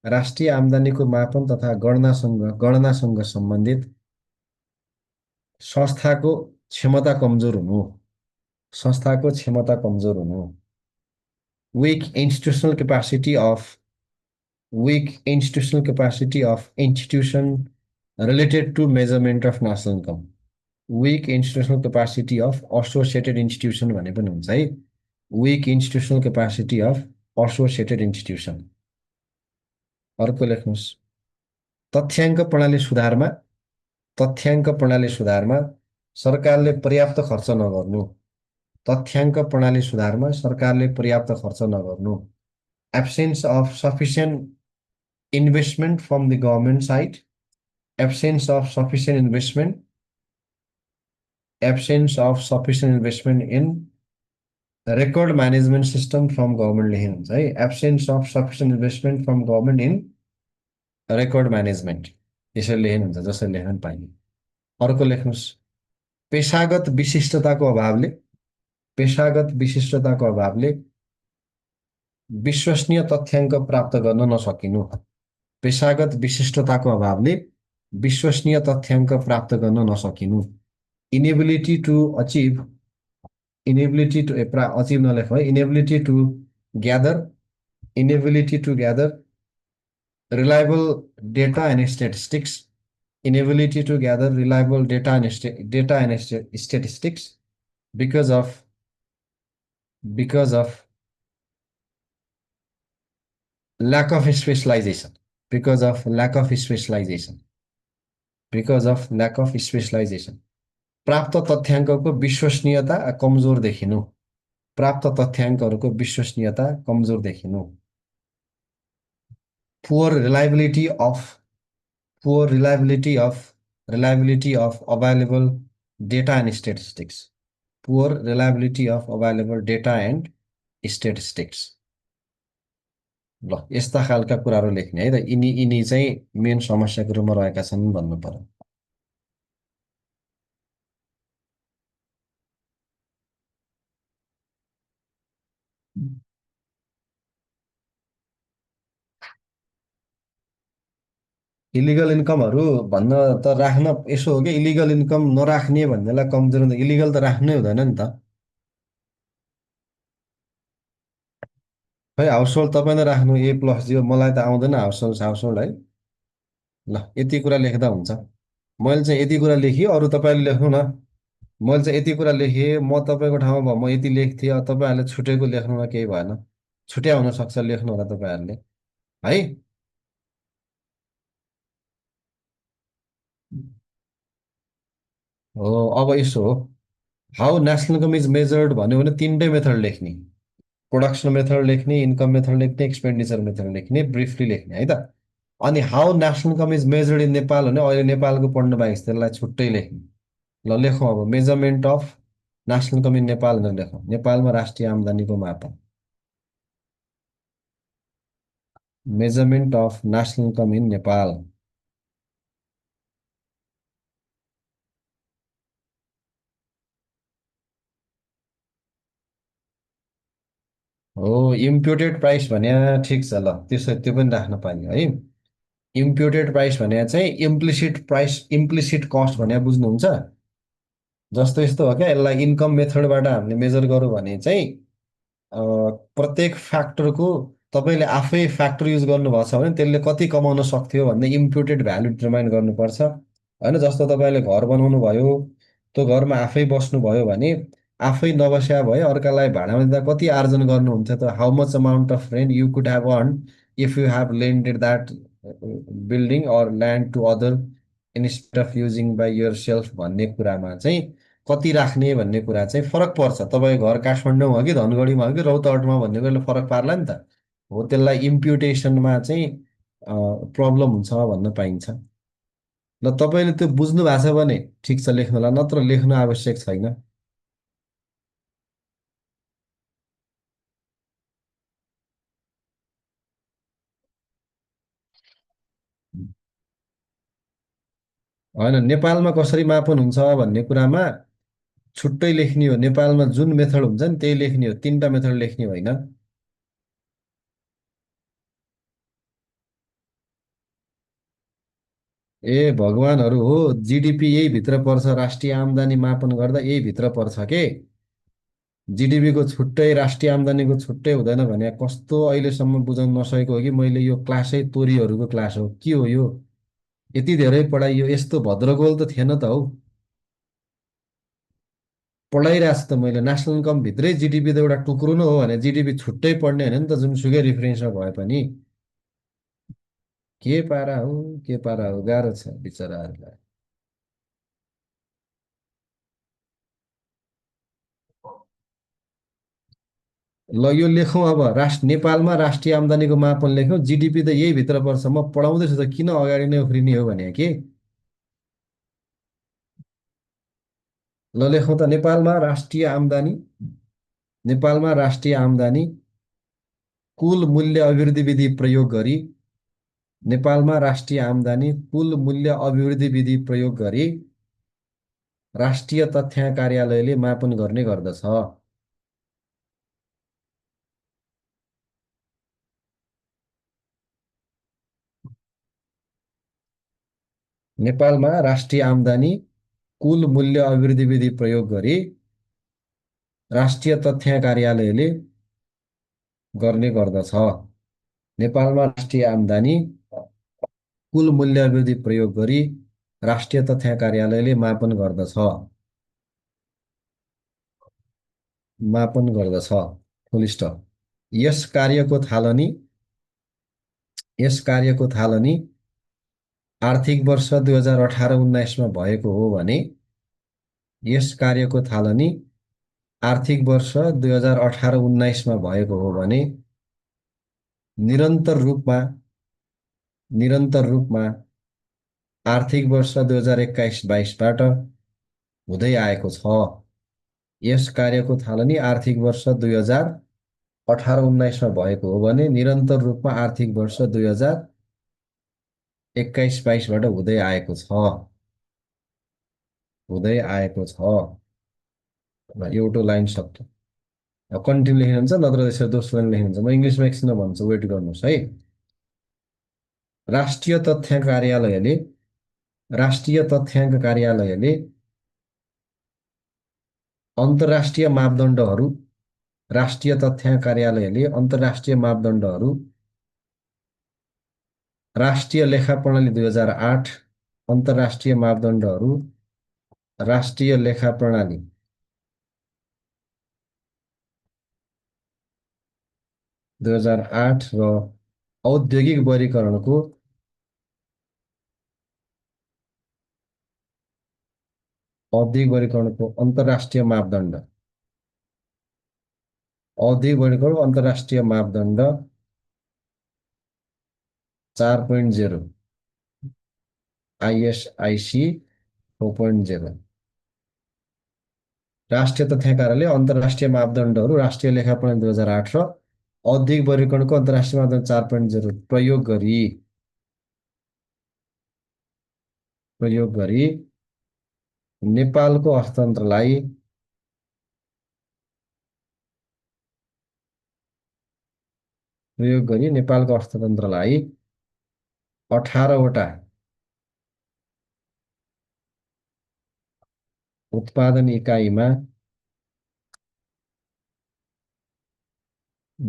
राष्ट्रिय आम्दानीको मापन तथा गणनासँग सम्बन्धित संस्थाको क्षमता कमजोर हुनु, संस्थाको क्षमता कमजोर हुनु। weak institutional capacity of, weak institutional capacity of institution related to measurement of national income, weak institutional capacity of associated institution भने पनि हुन्छ है, weak institutional capacity of associated institution। अर्को लेख्नुहोस्, तथ्याङ्क प्रणाली सुधारमा, तथ्याङ्क प्रणाली सुधारमा सरकारले पर्याप्त खर्च नगर्नु, तथ्याङ्क प्रणाली सुधारमा सरकारले पर्याप्त खर्च नगर्नु। Absence of sufficient investment from the government side, absence of sufficient investment, absence of sufficient investment in record management system from government लेख्नुहुन्छ है, absence of sufficient investment from government in record management, यसरी लेख्नुहुन्छ जसरी लेख्न पाइने। अर्को लेख्नुहोस्, पेशागत विशिष्टताको अभावले, पेशागत विशिष्टताको अभावले विश्वसनीय तथ्याङ्क प्राप्त गर्न नसकिनु, पेशागत विशिष्टताको अभावले विश्वसनीय तथ्याङ्क प्राप्त गर्न नसकिनु। Inability to achieve, inability to achieve नलेख है, inability to gather, inability to gather reliable data and statistics, inability to gather reliable data and statistics because of lack of specialization, because of lack of specialization, because of lack of specialization। प्राप्त तथ्याङ्कको विश्वसनीयता कमजोर देखिनु, प्राप्त तथ्याङ्कहरूको विश्वसनीयता कमजोर देखिनु। poor reliability of, poor reliability of available data and statistics, poor reliability of available data and statistics। ल यस्ता खालका कुराहरू लेख्ने है त, यिनी चाहिँ मेन समस्याको रूपमा रहेका छन् भन्नु पर्यो। इलिगल इन्कमहरू भन्न त राख्न यसो हो कि इलिगल इन्कम नराख्ने भन्नेलाई कमजोर इलिगल त राख्नै हुँदैन नि त। खै हाउस होल्ड तपाईँले राख्नु A+0 मलाई त आउँदैन हाउस होल्ड है। ल यति कुरा लेख्दा हुन्छ। मैले चाहिँ यति कुरा लेखेँ अरू तपाईँले लेख्नु न। मैले चाहिँ यति कुरा लेखेँ म तपाईँको ठाउँमा भए म यति लेख्थेँ अब तपाईँहरूले छुटेको लेख्नुमा केही भएन। छुट्या हुन सक्छ लेख्नु होला तपाईँहरूले है। हो अब यसो हो how national income is measured भन्यो भने तिनटै मेथड लेख्ने। प्रोडक्सन मेथड लेख्ने इन्कम मेथड लेख्ने एक्सपेन्डिचर मेथड लेख्ने ब्रिफली लेख्ने है त। अनि how national income is measured in Nepal भने अहिले नेपालको पढ्नु बाहेक त्यसलाई छुट्टै लेख्ने। ल लेखौँ अब measurement of national income in Nepal भनेर लेखौँ नेपालमा राष्ट्रिय आम्दानीको मापन। Measurement of national income in Nepal. हो इम्प्युटेड प्राइस भने ठिक छ ल त्यो पनि राख्न पाइयो है। इम्प्युटेड प्राइस भने चाहिँ इम्प्लिसिट प्राइस इम्प्लिसिट कस्ट भने बुझ्नुहुन्छ। जस्तो यस्तो हो क्या यसलाई इन्कम मेथडबाट हामीले मेजर गरौँ भने चाहिँ अ, प्रत्येक फ्याक्टरको तपाईँले आफै फ्याक्टर युज गर्नुभएको छ भने त्यसले कति कमाउन सक्थ्यो भन्ने इम्प्युटेड भ्यालु डिटर्माइन गर्नुपर्छ होइन। जस्तो तपाईँले घर बनाउनु भयो त्यो घरमा आफै बस्नुभयो भने आफै नबस्या भए अर्कालाई भाडामा दिँदा कति आर्जन गर्नुहुन्थ्यो त how much amount of rent you could have earn if you have lended that building or land to other instead of using by yourself भन्ने कुरामा चाहिँ कति राख्ने भन्ने कुरा चाहिँ फरक पर्छ। तपाईँको घर काठमाडौँमा हो कि धनगढीमा हो कि रौतहटमा भन्ने कुराले फरक पार्ला नि त। हो त्यसलाई इम्प्युटेसनमा चाहिँ प्रब्लम हुन्छ भन्न पाइन्छ। ल तपाईँले त्यो बुझ्नु भएको छ भने ठिक छ लेख्नुला नत्र लेख्नु आवश्यक छैन। होइन नेपालमा कसरी मापन हुन्छ भन्ने कुरामा छुट्टै लेख्ने हो। नेपालमा जुन मेथड हुन्छ नि त्यही लेख्ने हो तिनवटा मेथड लेख्ने होइन। ए भगवानहरू हो जिडिपी यही भित्र पर्छ राष्ट्रिय आम्दानी मापन गर्दा यही भित्र पर्छ के। जिडिपीको छुट्टै राष्ट्रिय आम्दानीको छुट्टै हुँदैन भने कस्तो अहिलेसम्म बुझाउन नसकेको हो कि मैले यो क्लासै तोरीहरूको क्लास हो के हो यो। यति धेरै पढाइयो यस्तो भद्रगोल त थिएन त हौ। पढाइरहेको छु त मैले नेसनल इन्कम भित्रै जिडिपी त एउटा टुक्रो नै हो भने जिडिपी छुट्टै पढ्ने होइन नि त जुनसुकै रिफरेन्समा भए पनि। के पारा हो के पारा हो गाह्रो छ बिचराहरूलाई। ल यो लेखौँ अब नेपालमा राष्ट्रिय आम्दानीको मापन लेखौँ जिडिपी त यही भित्र पर्छ म पढाउँदैछु त किन अगाडि नै उफ्रिने हो भने कि। ल लेखौँ त नेपालमा राष्ट्रिय आम्दानी कुल मूल्य अभिवृद्धि विधि प्रयोग गरी नेपालमा राष्ट्रिय आम्दानी कुल मूल्य अभिवृद्धि विधि प्रयोग गरी राष्ट्रिय तथ्याङ्क कार्यालयले मापन गर्ने गर्दछ। नेपालमा राष्ट्रिय आम्दानी कुल मूल्य अभिवृद्धि विधि प्रयोग गरी राष्ट्रिय तथ्याङ्क कार्यालयले गर्ने गर्दछ। नेपालमा राष्ट्रिय आम्दानी कुल मूल्य अभिवृद्धि प्रयोग गरी राष्ट्रिय तथ्याङ्क कार्यालयले मापन गर्दछ फुल स्टप। यस कार्यको थालनी यस कार्यको थालनी आर्थिक वर्ष 2018-19मा भएको हो भने यस कार्यको थालनी आर्थिक वर्ष 2018-19मा भएको हो भने निरन्तर रूपमा निरन्तर रूपमा आर्थिक वर्ष 2021-22बाट हुँदै आएको छ। यस कार्यको थालनी आर्थिक वर्ष 2018-19मा भएको हो भने निरन्तर रूपमा आर्थिक वर्ष 2021-22बाट हुँदै आएको छ। एउटा लाइन सक्छ। कन्टिन्यू लेख्नुहुन्छ नत्र त्यसरी दोस्रो लाइन लेख्नुहुन्छ। म इङ्ग्लिसमा एकछिन भन्छु, वेट गर्नुहोस् है। राष्ट्रिय तथ्याङ्क कार्यालयले राष्ट्रिय तथ्याङ्क कार्यालयले अन्तर्राष्ट्रिय मापदण्डहरू राष्ट्रिय तथ्याङ्क कार्यालयले अन्तर्राष्ट्रिय मापदण्डहरू राष्ट्रिय लेखा प्रणाली 2008 अन्तर्राष्ट्रिय मापदण्डहरू राष्ट्रिय लेखा प्रणाली 2008 र औद्योगिक वर्गीकरणको अन्तर्राष्ट्रिय मापदण्ड औद्योगिक वर्गीकरणको अन्तर्राष्ट्रिय मापदण्ड 4.0 आइएसआइसी 4.0 राष्ट्रिय तथ्याङ्क कार्यालय अन्तर्राष्ट्रिय मापदण्डहरू राष्ट्रिय लेखा प्रणाली 2008 र औद्योगिक वर्गीकरणको अन्तर्राष्ट्रिय मापदण्ड 4.0 प्रयोग गरी नेपालको अर्थतन्त्रलाई 18वटा उत्पादन इकाइमा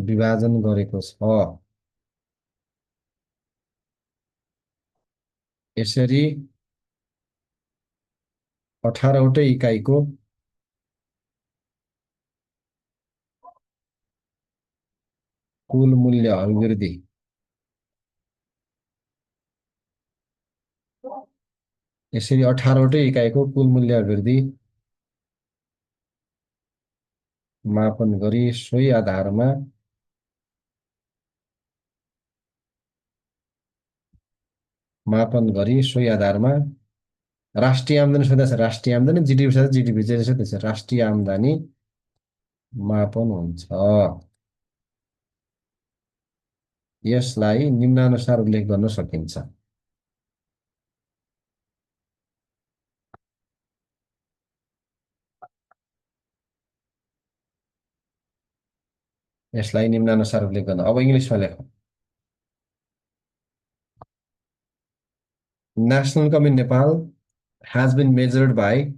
विभाजन गरेको छ। यसरी 18वटै इकाइको कुल मूल्य अभिवृद्धि यसरी 18वटै इकाइको कुल मूल्य अभिवृद्धि मापन गरी सोही आधारमा राष्ट्रिय आम्दानी सोध्दा छ। राष्ट्रिय आम्दानी जिडिपी साथ जिडिपी जे छ त्यसै राष्ट्रिय आम्दानी मापन हुन्छ। यसलाई निम्नानुसार उल्लेख गर्न सकिन्छ। यसलाई निम्नानुसार उल्लेख गर्न। अब इङ्ग्लिसमा लेखौँ। National income in Nepal has been measured by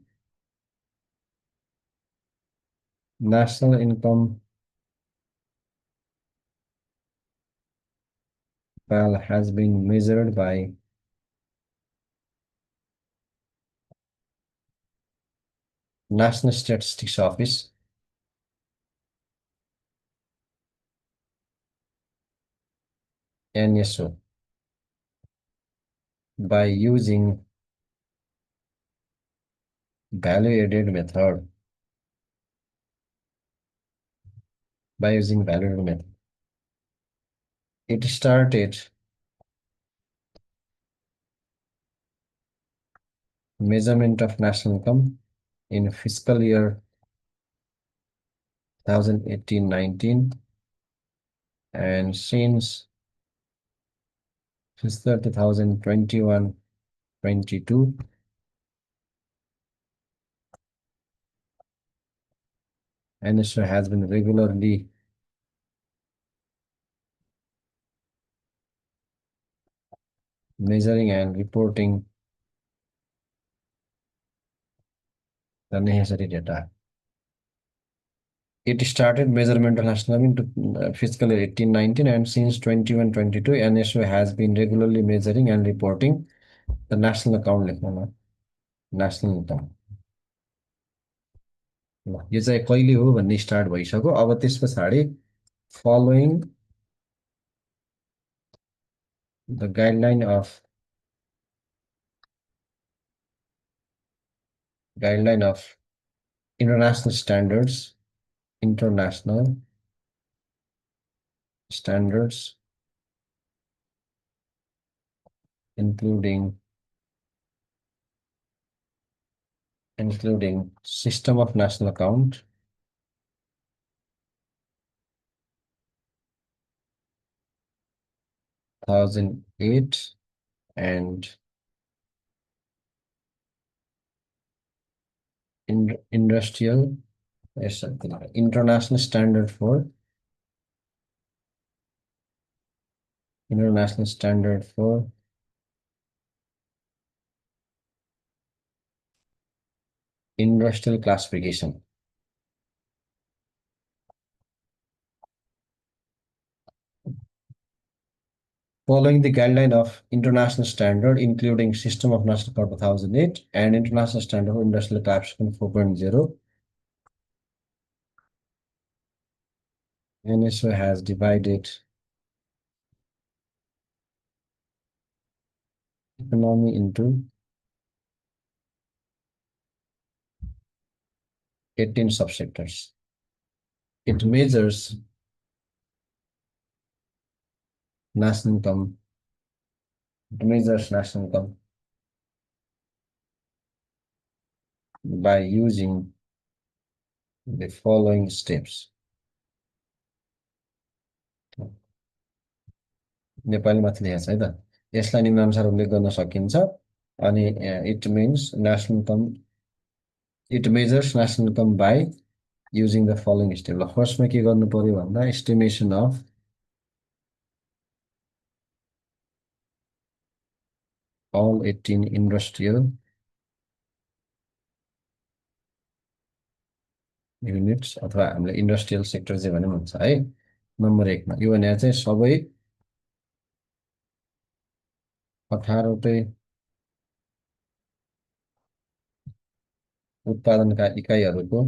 national income Nepal has been measured by National Statistics Office NSO by using value added method. It started measurement of national income in fiscal year 2018-19 and since fiscal 2021-22 NSO has been regularly measuring and reporting the necessary data. It started measurement of national income in fiscal year 18-19 and since 21-22 NSO has been regularly measuring and reporting the national account national income. यो चाहिँ कहिले हो भन्ने start भइसक्यो। अब त्यस पछाडि following the guideline of international standards including system of national account 2008 and industrial yes international standard for international standard for industrial classification. Following the guideline of international standard, including System of National Code 2008 and International Standard for Industrial Classification 4.0, NSO has divided economy into 18 subsectors. It measures national income. It measures national income by using the following steps. नेपालीमा लेखेको छ है त. यसलाई निम्नानुसार उल्लेख गर्न सकिन्छ. अनि it means national income, it measures national income by using the following step. ल फर्स्टमा के गर्नु पर्यो भन्दा estimation of all 18 industrial units अथवा हामीले इन्डस्ट्रियल सेक्टर चाहिँ भने हुन्छ है. नम्बर 1 मा यो भनेर चाहिँ सबै 18वटै उत्पादनका इकाइहरूको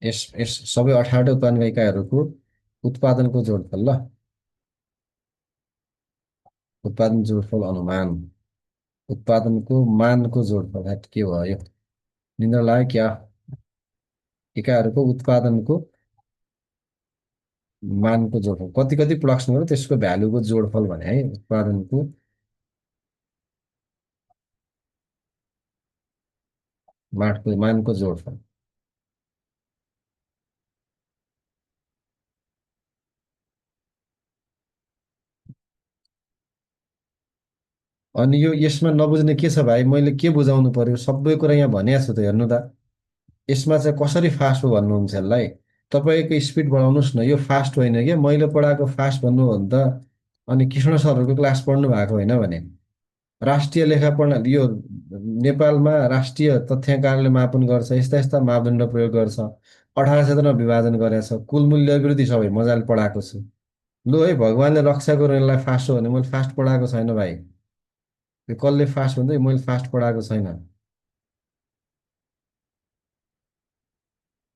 यस यस सबै 18वटै उत्पादनका इकाइहरूको उत्पादनको जोडफल. ल उत्पादन जोडफल अनुमान, उत्पादनको मानको जोडफल के भयो? निन्द्रा लाग्यो क्या? इकाइहरूको उत्पादनको मानको जोडफल कति कति प्रोडक्सन गर्यो त्यसको भ्यालुको जोडफल भने है. उत्पादनको मानको जोडफल. अनि यो यसमा नबुझ्ने के छ भाइ? मैले के बुझाउनु पर्यो? सबै कुरा यहाँ भनिएको छु त, हेर्नु त. यसमा चाहिँ कसरी फास्ट हो भन्नुहुन्छ यसलाई? तपाईँको स्पिड बढाउनुहोस् न. यो फास्ट होइन क्या, मैले पढाएको फास्ट भन्नु हो भने त अनि कृष्ण सरहरूको क्लास पढ्नु भएको होइन भने. राष्ट्रिय लेखा प्रणाली यो नेपालमा राष्ट्रिय तथ्याङ्कले मापन गर्छ, यस्ता यस्ता मापदण्ड प्रयोग गर्छ, 18 क्षेत्रमा विभाजन गरेछ, कुल मूल्य अभिवृद्धि सबै मजाले पढाएको छु. लु है, भगवान्ले रक्षा गरौँ यसलाई फास्ट हो भने. मैले फास्ट पढाएको छैन भाइ. यो कसले फास्ट भन्दै? मैले फास्ट पढाएको छैन.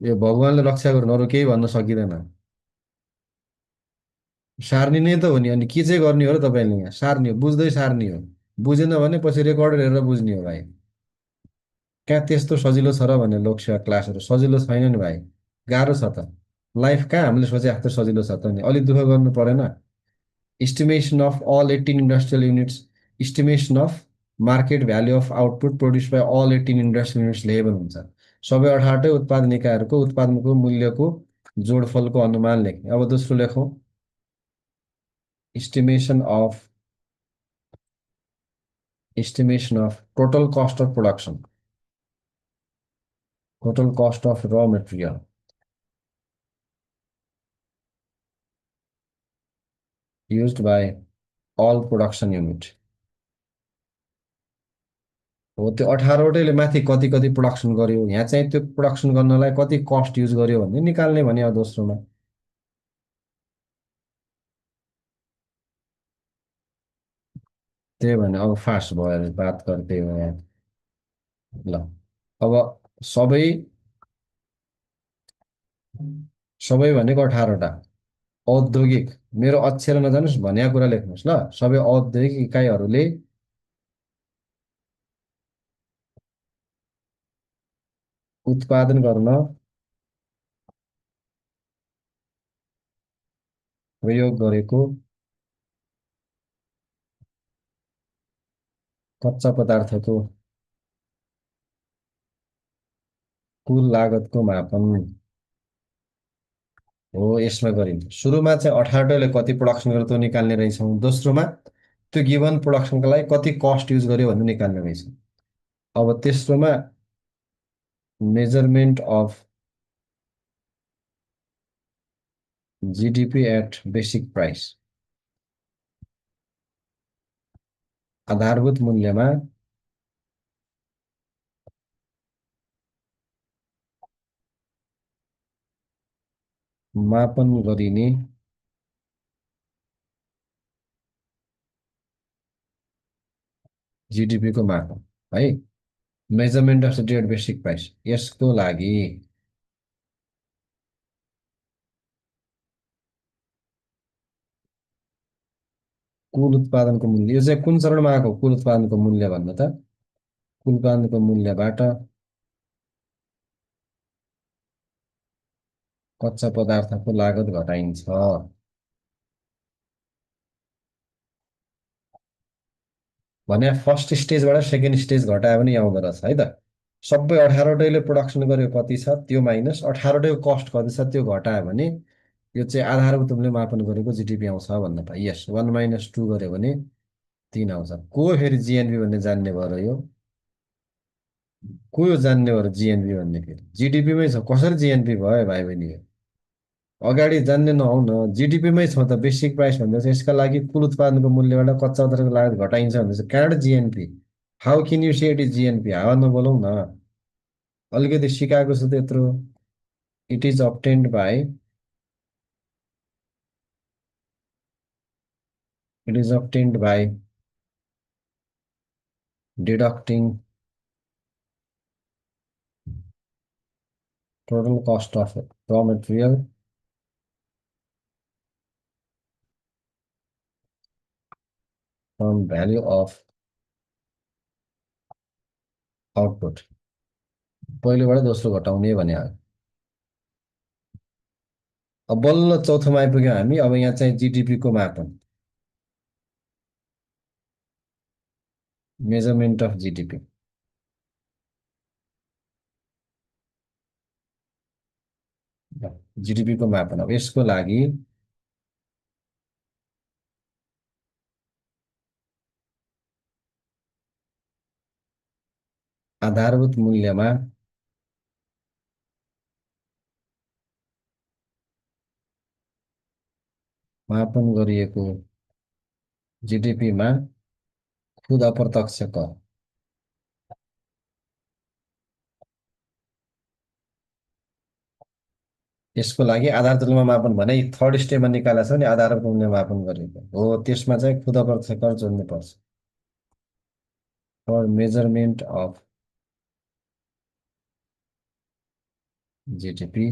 यो भगवान्ले रक्षा गर्नु, अरू केही भन्न सकिँदैन. सार्ने नै त हो नि. अनि के चाहिँ गर्ने हो र तपाईँले? यहाँ सार्ने हो, बुझ्दै सार्ने हो. बुझेन भने पछि रेकर्डर हेरेर बुझ्ने हो भाइ. कहाँ त्यस्तो सजिलो छ र भने लोकसेवा क्लासहरू सजिलो छैन नि भाइ, गाह्रो छ त. लाइफ कहाँ हामीले सोचे जस्तो सजिलो छ त? नि अलिक दुःख गर्नु परेन? estimation of all 18 industrial units, estimation of market value of output produced by all 18 industrial units label हुन्छ. सबै 18वटै उत्पादन इकाइहरूको उत्पादनको मूल्यको जोडफलको अनुमान लेख्ने. अब दोस्रो लेखौँ, estimation of total cost of production, total cost of raw material used by all production unit. हो त्यो 18वटैले माथि कति कति प्रोडक्सन गर्यो, यहाँ चाहिँ त्यो प्रोडक्सन गर्नलाई कति कस्ट युज गर्यो भन्ने निकाल्ने भने. अब दोस्रोमा त्यही भने अब फास्ट भयो बात गर्दै हो यहाँ. ल अब सबै सबै भनेको 18वटा औद्योगिक, मेरो अक्षर नजानुहोस् भनेको कुरा लेख्नुहोस् ल. सबै औद्योगिक इकाइहरूले उत्पादन गर्न प्रयोग गरेको कच्चा पदार्थको कुल लागतको मापन हो. यसमा गरिन्छ. सुरुमा चाहिँ 18वटाले कति प्रोडक्सन गर्यो त्यो निकाल्ने रहेछौँ. दोस्रोमा त्यो गिभन प्रोडक्सनको लागि कति कस्ट युज गर्यो भन्ने निकाल्ने रहेछ। अब तेस्रोमा measurement of GDP at basic price, आधारभूत मूल्यमा मापन गरिने जिडिपीको मापन है। Measurement of the basic price, यसको लागि कुल उत्पादनको मूल्य, यो चाहिँ कुन चरणमा आएको कुल उत्पादनको मूल्य भन्नु त? कुल उत्पादनको मूल्यबाट कच्चा पदार्थको लागत घटाइन्छ भने फर्स्ट स्टेजबाट सेकेन्ड स्टेज घटायो भने आउँदो रहेछ है त। सबै 18वटैले प्रोडक्सन गर्यो कति छ त्यो माइनस 18वटैको कस्ट कति छ त्यो घटायो भने यो चाहिँ आधारभूत मूल्य मापन गरेको जिडिपी आउँछ भन्न पाइयो। यस 1 - 2 गऱ्यो भने 3 आउँछ। को फेरि जिएनपी भन्ने जान्ने भयो र यो? को यो जान्ने भयो र जिएनपी भन्ने? फेरि जिडिपीमै छ, कसरी जिएनपी भयो भाइ बहिनी? अगाडि जान्ने नहौ न, जिडिपीमै छ त। बेसिक प्राइस भन्दा चाहिँ यसका लागि कुल उत्पादनको मूल्यबाट कच्चा उत्पादनको लागत घटाइन्छ भन्दा चाहिँ कहाँबाट GNP? How can you say it is GNP? हावा नबोलौँ न, अलिकति सिकाएको छु त्यत्रो। It is obtained by, it is obtained by deducting total cost of raw material from value of output। पहिलोबाट दोस्रो घटाउने भने हो। अब बल्ल चौथोमा आइपुग्यौँ हामी। अब यहाँ चाहिँ जिडिपी को मापन, मेजरमेन्ट अफ जिडिपी। जिडिपी को मापन, अब यसको लागि आधारभूत मूल्यमा मापन गरिएको जिडिपीमा खुद अप्रत्यक्ष कर, यसको लागि आधार तुलना मापन भने थर्ड स्टेपमा निकालेको छ नि, आधारभूत मूल्य मापन गरेको हो, त्यसमा चाहिँ खुद अप्रत्यक्ष कर जोड्नु पर्छ। For measurement of GDP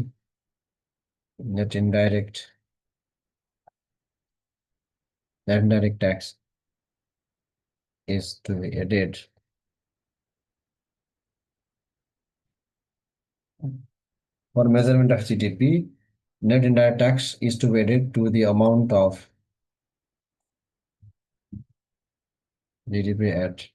net indirect tax is to be added for measurement of GDP. Net indirect tax is to be added to the amount of GDP at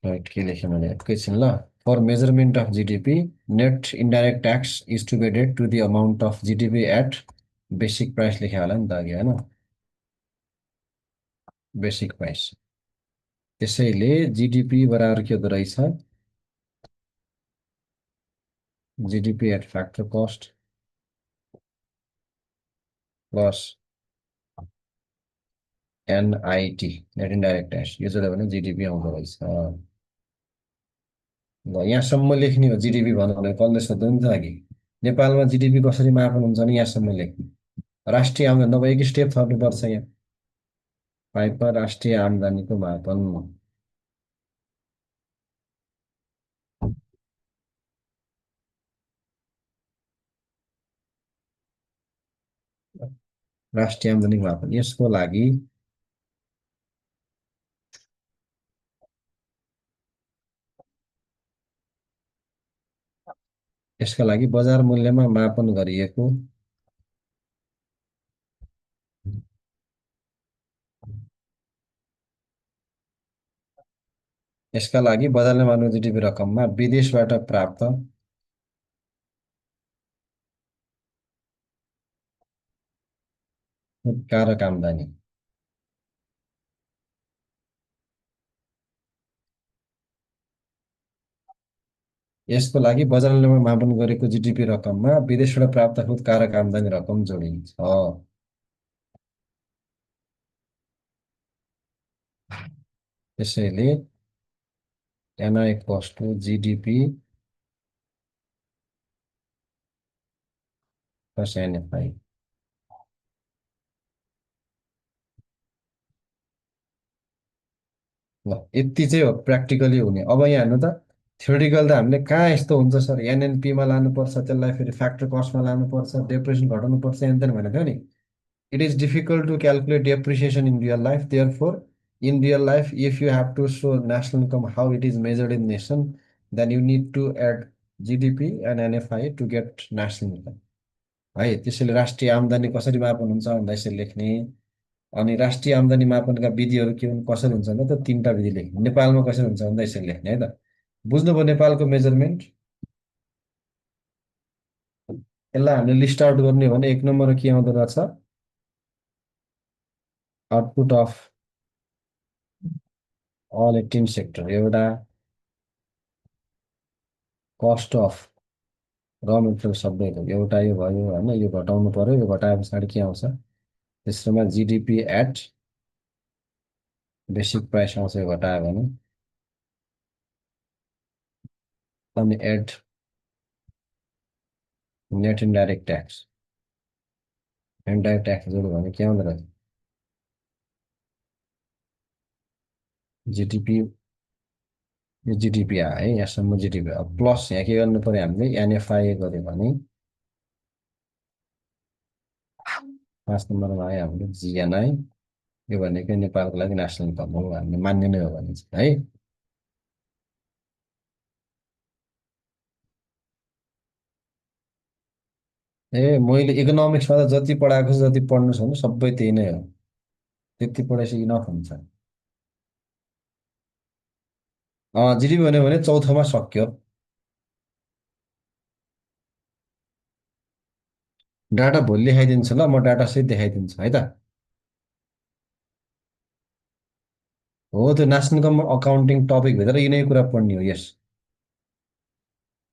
right के लेख्यो मैले एकैछिन ल। For measurement of GDP, net indirect tax is to be added to the amount of GDP at basic price लेख्यो होला नि त अघि हैन, बेसिक प्राइस। त्यसैले जिडिपी बराबर के हुँदो रहेछ? GDP at factor cost plus NIT, net indirect tax, यो जोड्यो भने जिडिपी आउँदो रहेछ। ल यहाँसम्म लेख्ने हो जिडिपी भन्नु भने कसले सोध्यो नि त अघि, नेपालमा जिडिपी कसरी मापन हुन्छ नि यहाँसम्म लेख्ने। राष्ट्रिय आम्दानी नभए एक स्टेप थप्नुपर्छ यहाँ, पाइपमा राष्ट्रिय आम्दानीको मापन। राष्ट्रिय आम्दानीको मापन, यसको लागि बजार मूल्यमा मापन गरिएको यसका लागि बजारले माप्ने जिडिपी रकममा विदेशबाट प्राप्त कारक आम्दानी। यसको लागि बजार मूल्यमा मापन गरेको जिडिपी रकममा विदेशबाट प्राप्त हुत कारक आम्दानी रकम जोडिन्छ। त्यसैले NI equals to GDP plus NFI. ल यति चाहिँ हो प्र्याक्टिकली हुने। अब यहाँ हेर्नु त, थ्योरिटिकल त हामीले कहाँ यस्तो हुन्छ सर, एनएनपीमा लानुपर्छ, त्यसलाई फेरि फ्याक्टर कस्टमा लानुपर्छ, डेप्रिसिएसन घटाउनुपर्छ, एन्ड भनेको थियो नि। It is difficult to calculate depreciation in real life. Therefore, in real life, if you have to show national income, how it is measured in nation, then you need to add GDP and NFI to get national income. है, त्यसैले राष्ट्रिय आम्दानी कसरी मापन हुन्छ भन्दा यसरी लेख्ने। अनि राष्ट्रिय आम्दानी मापनका विधिहरू के हुन्, कसरी हुन्छ भन्दा त तिनवटा विधि लेख्ने। नेपालमा कसरी हुन्छ भन्दा यसरी लेख्ने है त। बुझ्नुभयो नेपालको मेजरमेन्ट। यसलाई हामीले लिस्ट आउट गर्ने हो भने एक नम्बरमा के आउँदो रहेछ, आउटपुट अफ अल 18 सेक्टर, एउटा कस्ट अफ र मेटेरियल सबैको एउटा, यो भयो होइन, यो घटाउनु पर्यो, यो घटाए पछाडि के आउँछ, तेस्रोमा जिडिपी एट बेसिक प्राइस आउँछ, यो घटायो भने। अनि at net indirect tax, indirect tax जोड्यो भने के आउँदो रहेछ, जिडिपी। यो जिडिपी आयो है, यहाँसम्म जिडिपी। अब प्लस यहाँ के गर्नु पर्यो हामीले, एनएफआई गऱ्यो भने 5 नम्बरमा आयो हाम्रो जिएनआई। यो भनेको नेपालको लागि नेसनल इन्कम हो, हामीले मान्ने नै हो भने चाहिँ है। ए मैले इकोनोमिक्समा त जति पढाएको छु, जति पढ्नु छ भने सबै त्यही नै हो। त्यति पढाइसकि इनफ हुन्छ। जिडिपी भन्यो भने चौथोमा सक्यो। डाटा भोलि देखाइदिन्छु ल, म डाटा सहित देखाइदिन्छु है त। हो, त्यो नेसनल इन्कम अकाउन्टिङ टपिकभित्र यिनै कुरा पढ्ने हो, यस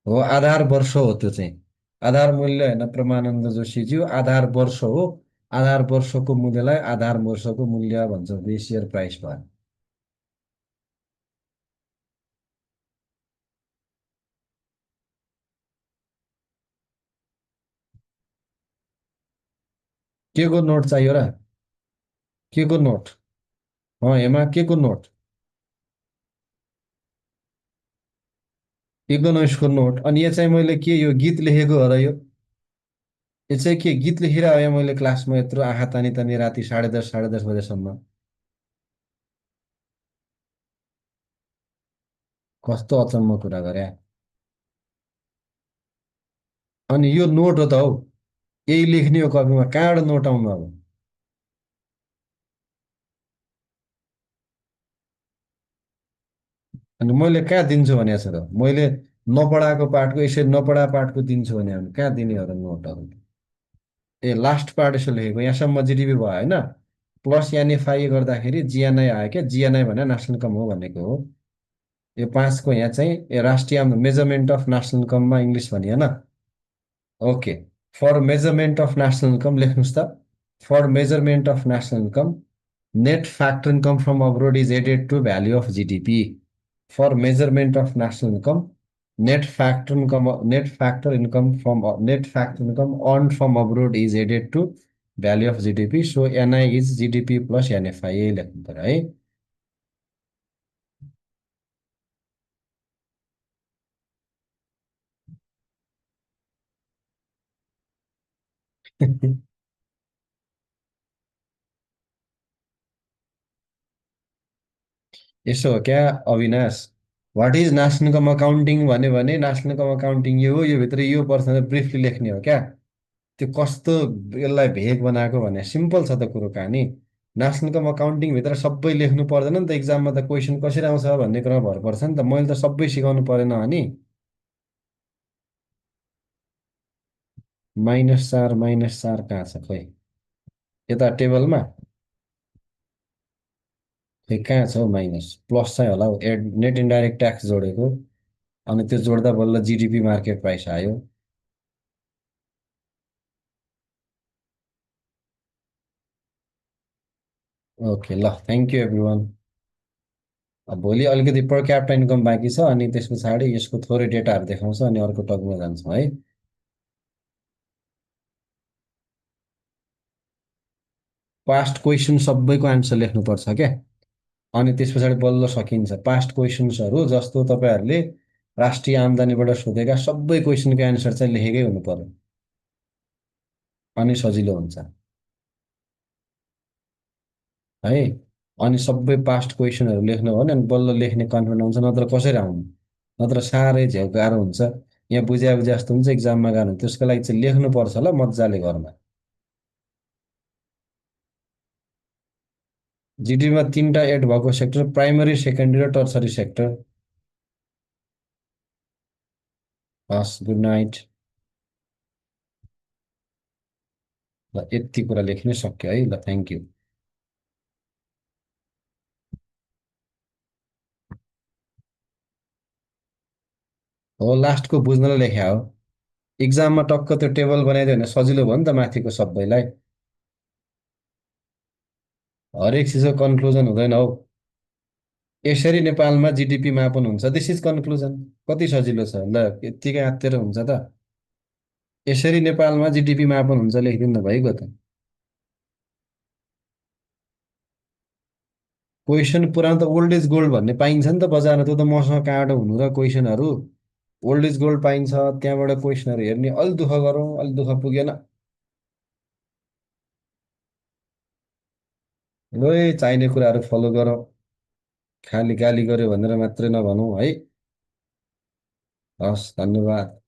हो। आधार वर्ष हो त्यो चाहिँ, आधार मूल्य होइन प्रमानन्द जोशीज्यू, आधार वर्ष हो। आधार वर्षको मूल्यलाई आधार वर्षको मूल्य भन्छ, बेस इयर प्राइस भयो। के को नोट चाहियो र, के को नोट? हेमा के को नोट? इकोनोमिक्सको नोट। अनि यो चाहिँ मैले के, यो गीत लेखेको हो र यो? यो चाहिँ के गीत लेखेर आयो मैले क्लासमा यत्रो आँखा तानी तानी राति 10:30 10:30 बजेसम्म? कस्तो अचम्म कुरा गरे। अनि यो नोट हो त हौ, यही लेख्ने हो कपीमा, कहाँबाट नोट आउनु अब? अनि मैले कहाँ दिन्छु भने छ त, मैले नपढाएको पाठको, यसरी नपढा पाठको दिन्छु भने कहाँ दिने हो र नोटहरू? ए लास्ट पार्ट यसो लेखेको, यहाँसम्म जिडिपी भयो होइन, प्लस एनएफआई गर्दाखेरि जिएनआई आयो क्या, जिएनआई भने नेसनल इन्कम हो भनेको हो। यो 5को यहाँ चाहिँ राष्ट्रिय मेजरमेन्ट अफ नेसनल इन्कममा इङ्ग्लिस भने होइन। Okay, for measurement of national income लेख्नुहोस् त। For measurement of national income, net factor income from abroad is added to value of GDP. For measurement of national income, net factor income earned from abroad is added to value of GDP. So NI is GDP plus NFI लेख्नु पर्यो है। यसो हो क्या Avinash, what is national income accounting भन्यो भने national income accounting यो हो, यो भित्र यो पर्छ ब्रिफली लेख्ने हो क्या। त्यो कस्तो यसलाई भेग बनाएको भने, सिम्पल छ त कुरो कहानी। नेसनल इन्कम अकाउन्टिङ भित्र सबै लेख्नु पर्दैन नि त, इक्जाममा त क्वेसन कसरी आउँछ भन्ने कुरा भर पर्छ नि त। मैले त सबै सिकाउनु परेन अनि। -4 -4 कहाँ छ खोइ? यता टेबलमा ए कहाँ छ हौ माइनस प्लस चाहिँ होला हौ एड नेट इन्डाइरेक्ट ट्याक्स जोडेको अनि त्यो जोड्दा बल्ल जिडिपी मार्केट प्राइस आयो। ओके ल थ्याङ्क यू एभ्री। अब भोलि अलिकति पर क्यापिटा इन्कम बाँकी छ अनि त्यस पछाडि यसको थोरै डेटाहरू देखाउँछ अनि अर्को टकमा जान्छौँ है। पास्ट क्वेसन सबैको आन्सर लेख्नुपर्छ क्या। अनि त्यस पछाडि बल्ल सकिन्छ पास्ट क्वेसन्सहरू जस्तो तपाईँहरूले राष्ट्रिय आम्दानीबाट सोधेका सबै क्वेसनको एन्सर चाहिँ लेखेकै हुनु पर्यो अनि सजिलो हुन्छ है। अनि सबै पास्ट क्वेसनहरू लेख्नु हो भने अनि बल्ल लेख्ने कन्फिडेन्ट हुन्छ नत्र कसरी आउनु। नत्र साह्रै झ्याउ गाह्रो हुन्छ। यहाँ बुझ्या बुझ्या जस्तो हुन्छ इक्जाममा गाह्रो हुन्छ त्यसको लागि चाहिँ लेख्नुपर्छ ल मजाले घरमा। जिडीमा तिनवटा एड भएको सेक्टर प्राइमरी सेकेन्डरी र टर्सरी सेक्टर। हस् गुड नाइट। ल यति कुरा लेख्नै सक्यो है ल थ्याङ्क यू। हो लास्टको बुझ्नलाई लेख्या हो। इक्जाममा टक्क त्यो टेबल बनाइदियो भने सजिलो भयो नि त माथिको सबैलाई। हरेक चिजको कन्क्लुजन हुँदैन हौ। यसरी नेपालमा जिडिपी मापन हुन्छ दिस इज कन्क्लुजन। कति सजिलो छ ल यत्तिकै आत्तिएर हुन्छ त। यसरी नेपालमा जिडिपी मापन हुन्छ लेखिदिनु न भइगयो त। क्वेसन पुरानो त ओल्ड इज गोल्ड भन्ने पाइन्छ नि त बजारमा त्यो त मसँग कहाँबाट हुनु र क्वेसनहरू। ओल्ड इज गोल्ड पाइन्छ त्यहाँबाट क्वेसनहरू हेर्ने अलि दुःख गरौँ अलि दुःख पुगेन। ल चाहिने कुराहरू फलो गरौँ। खालि गाली गर्यो भनेर मात्रै नभनौँ है। हस् धन्यवाद।